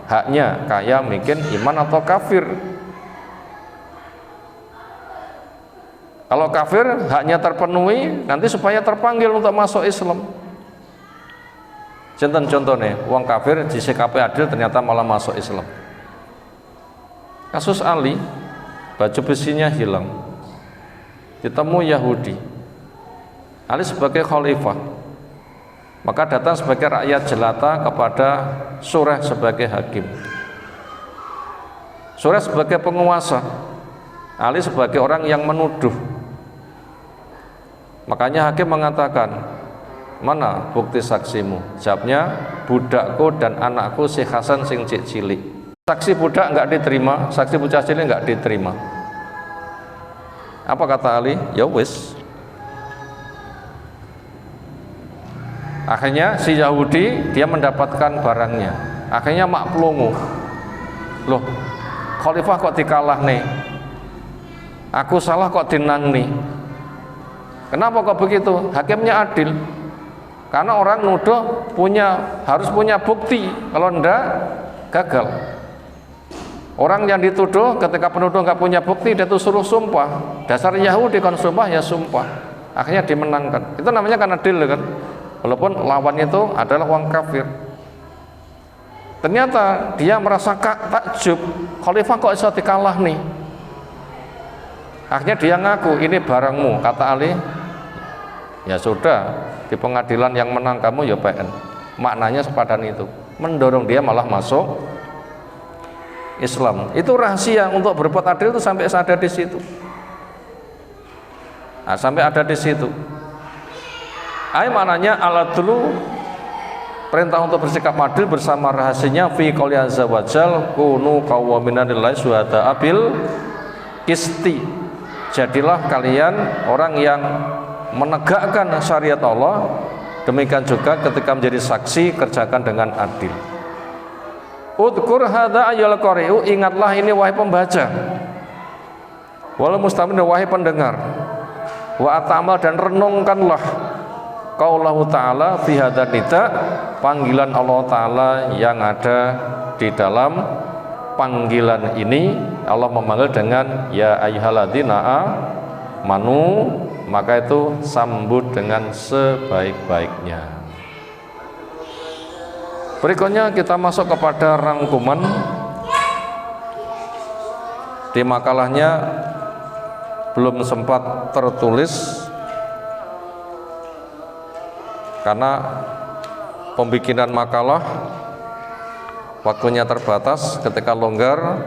haknya, kaya, miskin, iman atau kafir. Kalau kafir haknya terpenuhi, nanti supaya terpanggil untuk masuk Islam. Contohnya, wong kafir disikapi adil ternyata malah masuk Islam. Kasus Ali, baju besinya hilang, ditemu Yahudi. Ali sebagai khalifah, maka datang sebagai rakyat jelata kepada Surah sebagai hakim, Surah sebagai penguasa, Ali sebagai orang yang menuduh. Makanya hakim mengatakan, mana bukti saksimu? Jawabnya, budakku dan anakku si Hasan sing cilik. Saksi budak enggak diterima, saksi bocah cilik enggak diterima. Apa kata Ali? Ya wis. Akhirnya si Yahudi dia mendapatkan barangnya. Akhirnya maklungu. Loh, khalifah kok dikalah nih? Aku salah kok dinang nih? Kenapa kok begitu? Hakimnya adil. Karena orang nuduh harus punya bukti. Kalau enggak, gagal. Orang yang dituduh ketika penuduh enggak punya bukti, dia tuh suruh sumpah. Dasar Yahudi kan sumpah ya sumpah. Akhirnya dimenangkan. Itu namanya kan adil kan? Walaupun lawannya itu adalah orang kafir. Ternyata dia merasa takjub, khalifah kok bisa dikalah nih. Akhirnya dia ngaku, ini barangmu. Kata Ali, ya sudah, di pengadilan yang menang kamu ya PN. Maknanya sepadan itu, mendorong dia malah masuk Islam. Itu rahasia untuk berbuat adil itu sampai ada di situ. Nah, sampai ada di situ. Maknanya alat dulu perintah untuk bersikap adil bersama rahasianya fi qouli azza wajal kunu qawwamina lillahi syuhada bil qisti. Jadilah kalian orang yang menegakkan syariat Allah, demikian juga ketika menjadi saksi kerjakan dengan adil. Udkur hadza ayyul qari'u, ingatlah ini wahai pembaca, wal mustami'in wahai pendengar, wa atamal dan renungkanlah qaulahu ta'ala fi hadzal nida, panggilan Allah Ta'ala yang ada di dalam panggilan ini. Allah memanggil dengan ya ayyuhalladzina amanu, maka itu sambut dengan sebaik-baiknya. Berikutnya kita masuk kepada rangkuman. Di makalahnya belum sempat tertulis karena pembikinan makalah waktunya terbatas. Ketika longgar,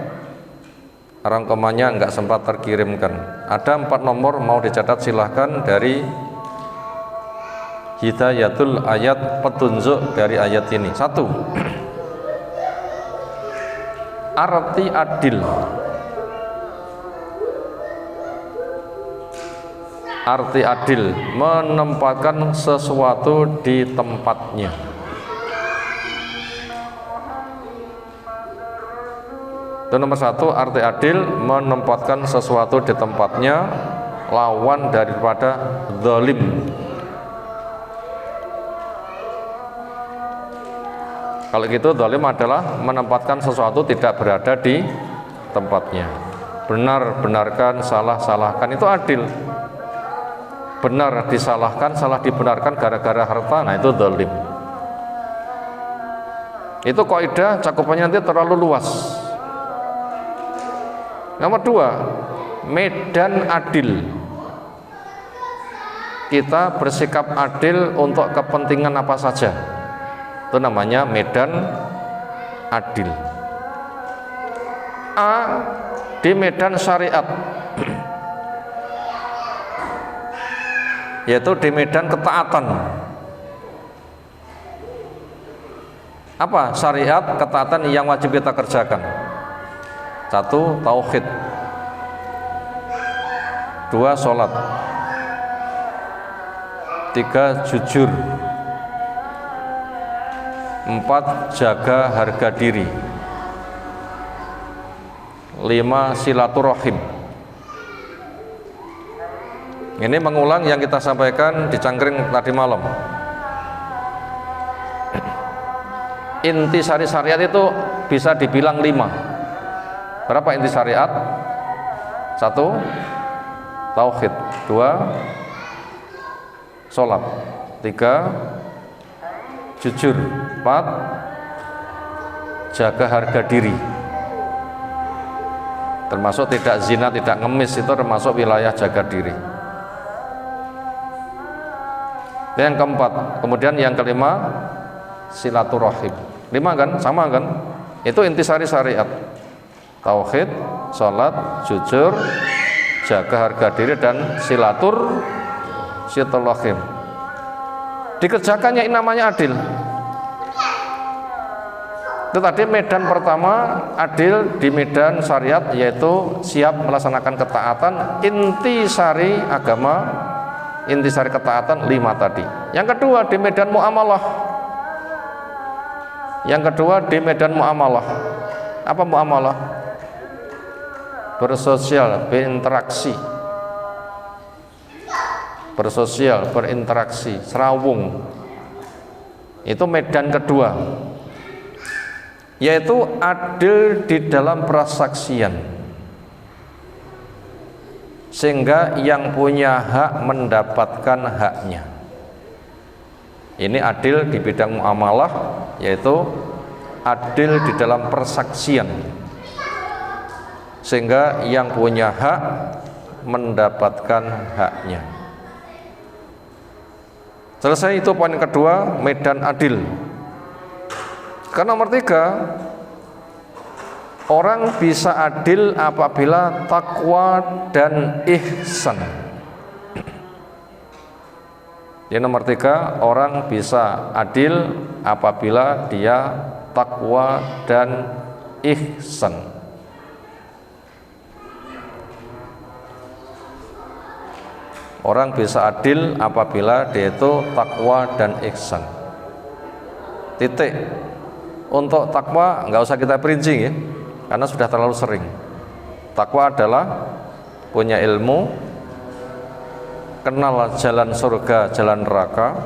rangkumannya enggak sempat terkirimkan. Ada 4 nomor, mau dicatat silahkan, dari hidayatul ayat, petunjuk dari ayat ini. 1. Arti adil. Arti adil, menempatkan sesuatu di tempatnya. Itu nomor 1, arti adil, menempatkan sesuatu di tempatnya, lawan daripada zalim. Kalau gitu zalim adalah menempatkan sesuatu tidak berada di tempatnya. Benar-benarkan, salah-salahkan, itu adil. Benar disalahkan, salah dibenarkan gara-gara harta, nah itu zalim. Itu kaidah cakupannya nanti terlalu luas. Nomor 2, medan adil. Kita bersikap adil untuk kepentingan apa saja, itu namanya medan adil. A, di medan syariat, yaitu di medan ketaatan. Apa syariat ketaatan yang wajib kita kerjakan? 1, tauhid. 2, sholat. 3, jujur. 4, 4 jaga harga diri, 5 silaturahim. Ini mengulang yang kita sampaikan di cangkring tadi malam. Inti sari syariat itu bisa dibilang 5. Berapa inti syariat? 1 tauhid, 2 sholat, 3 jujur, 4 jaga harga diri, termasuk tidak zina, tidak ngemis, itu termasuk wilayah jaga diri. Yang keempat, kemudian yang kelima silaturahim. 5 kan, sama kan? Itu intisari syariat. Tauhid, sholat, jujur, jaga harga diri, dan silaturahim. Dikerjakannya ini namanya adil. Itu tadi medan pertama adil di medan syariat, yaitu siap melaksanakan ketaatan. Intisari agama, intisari ketaatan 5 tadi. Yang kedua di medan muamalah. Yang kedua di medan muamalah. Apa muamalah? Bersosial, berinteraksi. Bersosial, berinteraksi, serawung. Itu medan kedua. Yaitu adil di dalam persaksian, sehingga yang punya hak mendapatkan haknya. Ini adil di bidang muamalah, yaitu adil di dalam persaksian, sehingga yang punya hak mendapatkan haknya. Selesai itu poin kedua, medan adil. Karena nomor 3, orang bisa adil apabila takwa dan ihsan. Yang nomor 3, orang bisa adil apabila dia takwa dan ihsan. Orang bisa adil apabila dia itu takwa dan ihsan. Titik. Untuk takwa nggak usah kita perinci ya, karena sudah terlalu sering. Takwa adalah punya ilmu, kenal jalan surga, jalan neraka.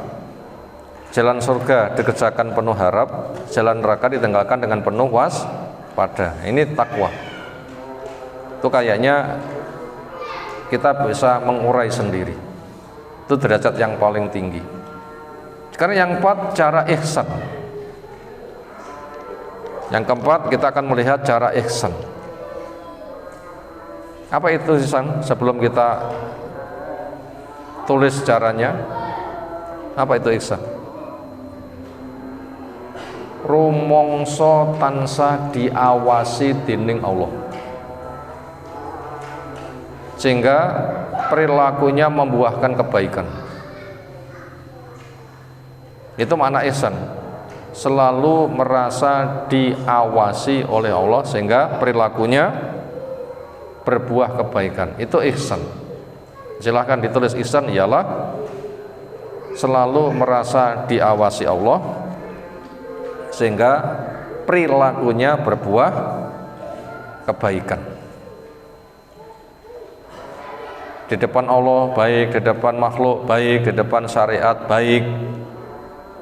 Jalan surga dikerjakan penuh harap, jalan neraka ditinggalkan dengan penuh waspada. Ini takwa. Itu kayaknya kita bisa mengurai sendiri. Itu derajat yang paling tinggi. Sekarang yang 4, cara ihsan. Yang keempat, kita akan melihat cara ihsan. Apa itu ihsan? Sebelum kita tulis caranya, apa itu ihsan? Rumongso tansah diawasi dening Allah, sehingga perilakunya membuahkan kebaikan. Itu makna ihsan. Selalu merasa diawasi oleh Allah sehingga perilakunya berbuah kebaikan. Itu ihsan. Silahkan ditulis ihsan, ialah selalu merasa diawasi Allah sehingga perilakunya berbuah kebaikan. Di depan Allah baik, di depan makhluk baik, di depan syariat baik,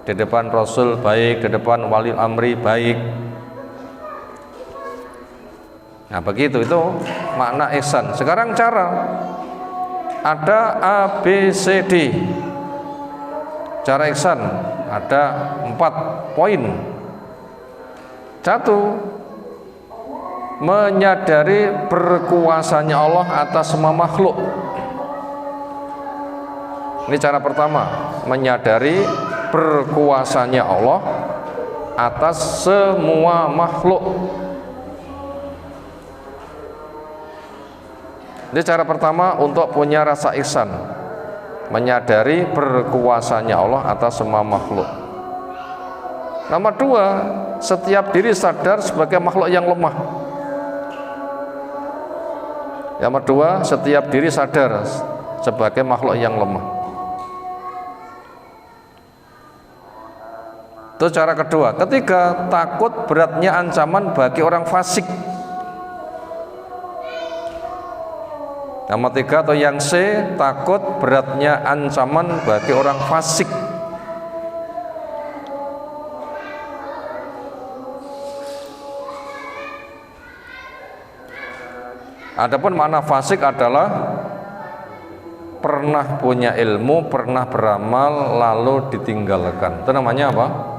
di depan Rasul baik, di depan wali amri baik. Nah begitu, itu makna ihsan. Sekarang cara, ada A, B, C, D. Cara ihsan ada 4 poin. 1, menyadari berkuasanya Allah atas semua makhluk. Ini cara pertama, menyadari berkuasanya Allah atas semua makhluk. Ini cara pertama untuk punya rasa ihsan, menyadari berkuasanya Allah atas semua makhluk. Nomor 2, setiap diri sadar sebagai makhluk yang lemah. Yang kedua, setiap diri sadar sebagai makhluk yang lemah. Itu cara kedua. Ketiga, takut beratnya ancaman bagi orang fasik. Nama tiga atau yang C, takut beratnya ancaman bagi orang fasik. Adapun makna fasik adalah pernah punya ilmu, pernah beramal lalu ditinggalkan. Itu namanya apa?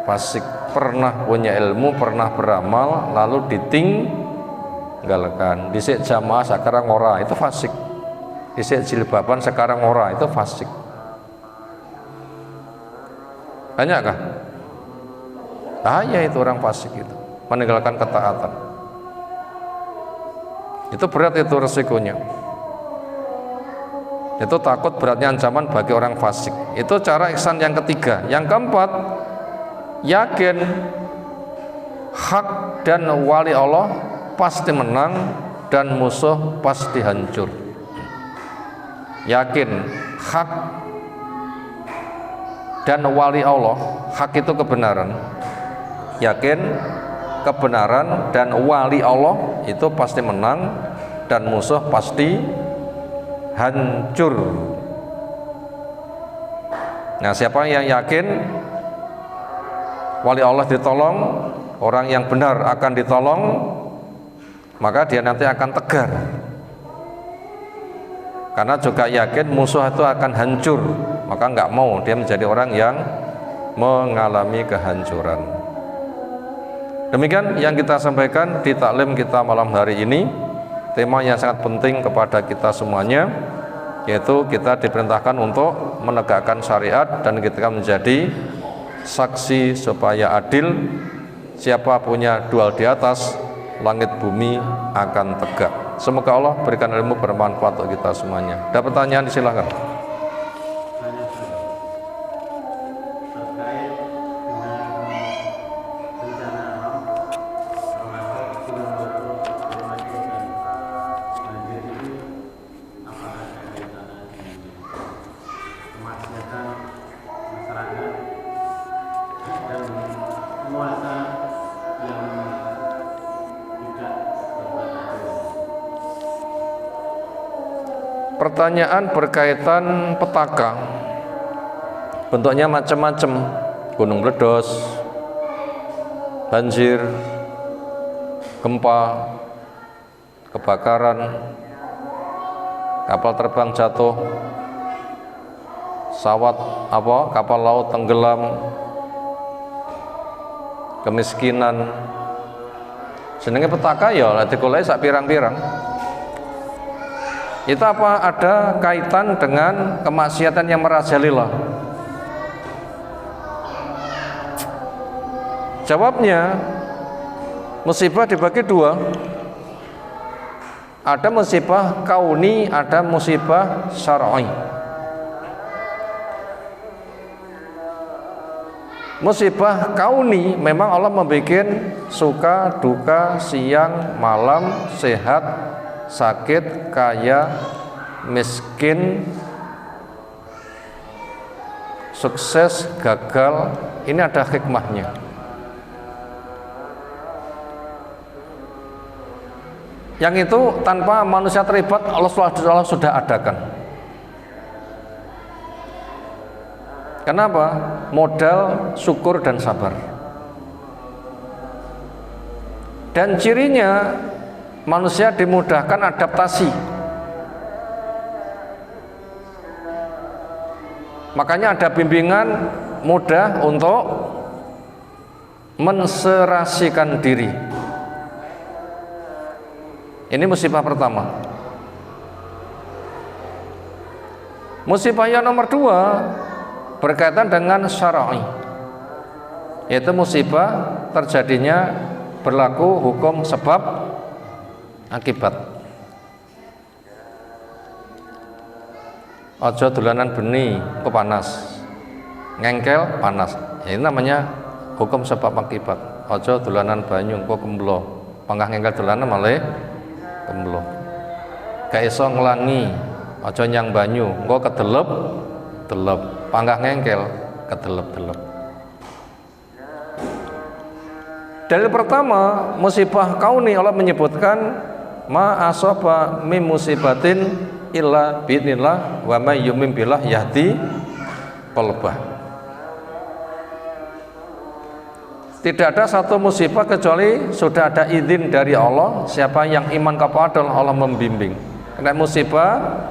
Fasik. Pernah punya ilmu, pernah beramal lalu ditinggalkan. Dhisik jamaah sekarang ora, itu fasik. Dhisik jilbaban sekarang ora, itu fasik. Banyakkah? Bahaya itu orang fasik itu, meninggalkan ketaatan. Itu berat itu resikonya. Itu takut beratnya ancaman bagi orang fasik. Itu cara ihsan yang ketiga. Yang keempat, yakin hak dan wali Allah pasti menang dan musuh pasti hancur. Yakin hak dan wali Allah, hak itu kebenaran. Yakin kebenaran dan wali Allah itu pasti menang dan musuh pasti hancur. Nah, siapa yang yakin wali Allah ditolong, orang yang benar akan ditolong, maka dia nanti akan tegar. Karena juga yakin musuh itu akan hancur, maka nggak mau dia menjadi orang yang mengalami kehancuran. Demikian yang kita sampaikan di taklim kita malam hari ini. Tema yang sangat penting kepada kita semuanya, yaitu kita diperintahkan untuk menegakkan syariat dan kita menjadi saksi supaya adil. Siapa punya dual di atas, langit bumi akan tegak. Semoga Allah berikan ilmu bermanfaat untuk kita semuanya. Ada pertanyaan, silakan. Pertanyaan berkaitan petaka, bentuknya macam-macam, gunung meledos, banjir, gempa, kebakaran, kapal terbang jatuh, kapal laut tenggelam, kemiskinan. Jenenge petaka ya dikolai sak pirang-pirang. Itu apa ada kaitan dengan kemaksiatan yang merajalela? Jawabnya, musibah dibagi dua. Ada musibah kauni, ada musibah syar'i. Musibah kauni memang Allah membuat suka, duka, siang, malam, sehat, sakit, kaya, miskin, sukses, gagal. Ini ada hikmahnya. Yang itu tanpa manusia terlibat, Allah sudah adakan. Kenapa? Modal syukur dan sabar. Dan cirinya manusia dimudahkan adaptasi. Makanya ada bimbingan mudah untuk menserasikan diri. Ini musibah pertama. Musibah yang nomor dua berkaitan dengan syar'i, yaitu musibah terjadinya berlaku hukum sebab akibat. Ojo dolanan beni kok panas, ngengkel panas, ya ini namanya hukum sebab akibat. Ojo dolanan banyu kok kemblo, panggah ngengkel dolanan malah kemblo. Gak iso nglangi, ojo nyang banyu kok kedelep delep, panggah ngengkel kedelep delep. Dalil pertama, musibah kauni, Allah menyebutkan ma asaba min musibatin illa bi'idznillah wa may yu'min billah yahdi qalbah. Tidak ada satu musibah kecuali sudah ada izin dari Allah. Siapa yang iman kepada Allah membimbing. Kena musibah,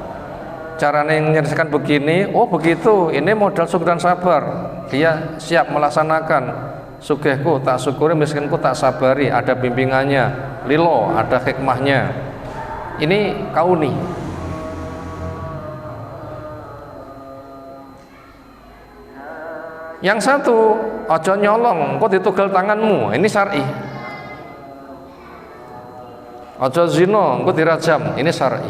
caranya menyelesaikan begini, oh begitu, ini modal syukur dan sabar. Dia siap melaksanakan. Sugihku tak syukuri, miskinku tak sabari. Ada bimbingannya, lilo, ada hikmahnya. Ini kauni. Yang satu, ojo nyolong, kok ditugal tanganmu, ini syar'i. Ojo zina, kok dirajam, ini syar'i.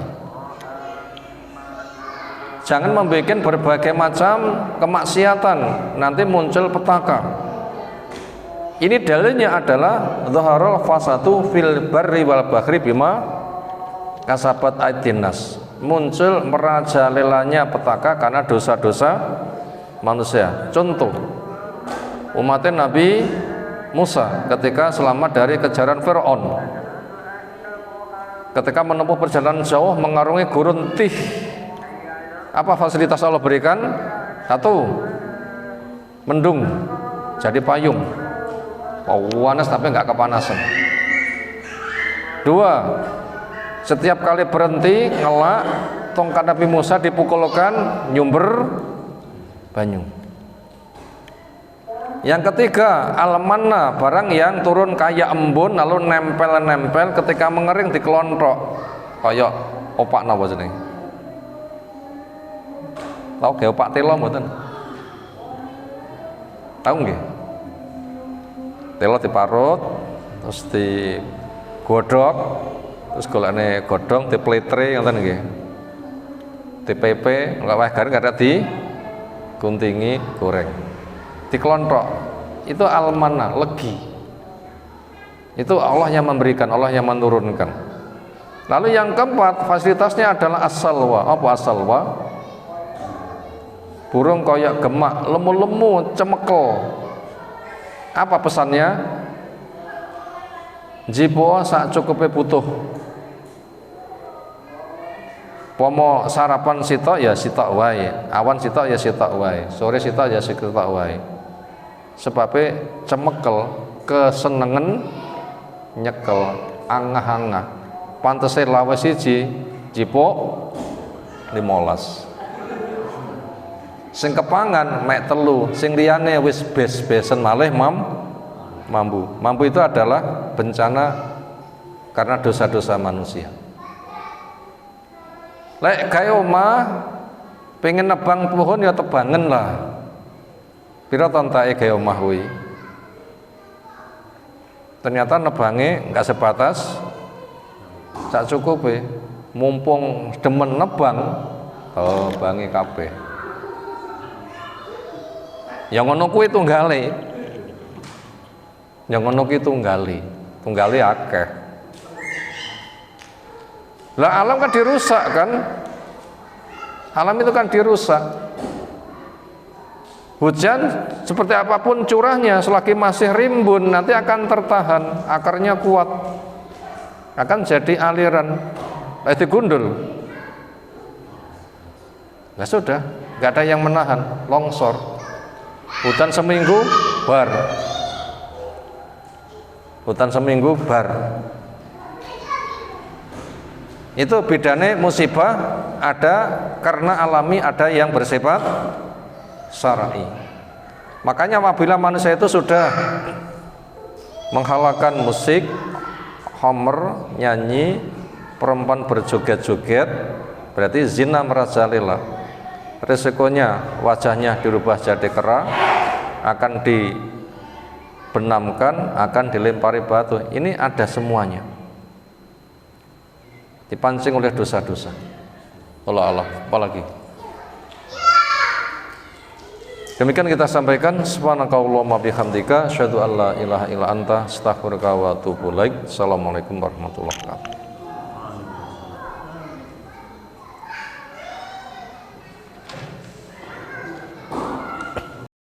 Jangan membuat berbagai macam kemaksiatan, nanti muncul petaka. Ini dalilnya adalah zaharul fasadu fil barri wal bahri bima kasabat aydin nas. Muncul merajalelanya petaka karena dosa-dosa manusia. Contoh, umatnya Nabi Musa ketika selamat dari kejaran Fir'aun, ketika menempuh perjalanan jauh mengarungi gurun Tih, apa fasilitas Allah berikan? Satu, mendung jadi payung, panas tapi nggak kepanasan. Dua, setiap kali berhenti ngelak, tongkat Nabi Musa dipukulkan nyumber banyu. Yang ketiga, al-manna, barang yang turun kayak embun lalu nempel-nempel, ketika mengering dikelontrok kayak opak napa jenenge? Tahu ge opak telo mboten? Tahu nggih? Telo diparut, terus digodhog, terus golekane godhong dipletre ngoten nggih. Dipepe, lawah garing kada di guntingi goreng, dikelontrok, itu al-manna, legi. Itu Allah yang memberikan, Allah yang menurunkan. Lalu yang keempat, fasilitasnya adalah as-salwa. Apa as-salwa? Burung koyak gemak, lemu-lemu, cemekel. Apa pesannya? Jipo sak cukupnya butuh. Pomo sarapan sitok ya sitok wae, awan sitok ya sitok wae, sore sitok ya sitok wae. Sebabnya cemekel, kesenengan nyekel, angah-angah. Pantese lawe siji, jipo 15. Sing kepangan mek telu, sing liyane wis bes-besen malih mambu. Mambu itu adalah bencana karena dosa-dosa manusia. Lek gawe omah pengen nebang pohon ya tebangen lah. Pira tontake gawe omah kuwi. Ternyata nebange enggak sebatas sak cukupe. Mumpung demen nebang, oh bangi kabeh. Yang ngono kuwi tunggale. Yang ngono kuwi tunggale akeh. Lah alam kan dirusak kan? Alam itu kan dirusak. Hujan seperti apapun curahnya, selagi masih rimbun nanti akan tertahan, akarnya kuat, akan jadi aliran, digundul. Nah sudah, nggak ada yang menahan, longsor. Hutan seminggu bar. Hutan seminggu bar. Itu bedanya musibah, ada karena alami, ada yang bersifat syar'i. Makanya apabila manusia itu sudah menghalalkan musik, homer, nyanyi, perempuan berjoget-joget, berarti zina merajalela. Resikonya wajahnya dirubah jadi kera, akan dibenamkan, akan dilempari batu. Ini ada semuanya. Dipancing oleh dosa-dosa. Allah, apalagi. Demikian kita sampaikan. Subhanakallahumma bihamdika asyhadu an la ilaha illa anta astaghfiruka wa atubu ilaik. Assalamualaikum warahmatullahi wabarakatuh.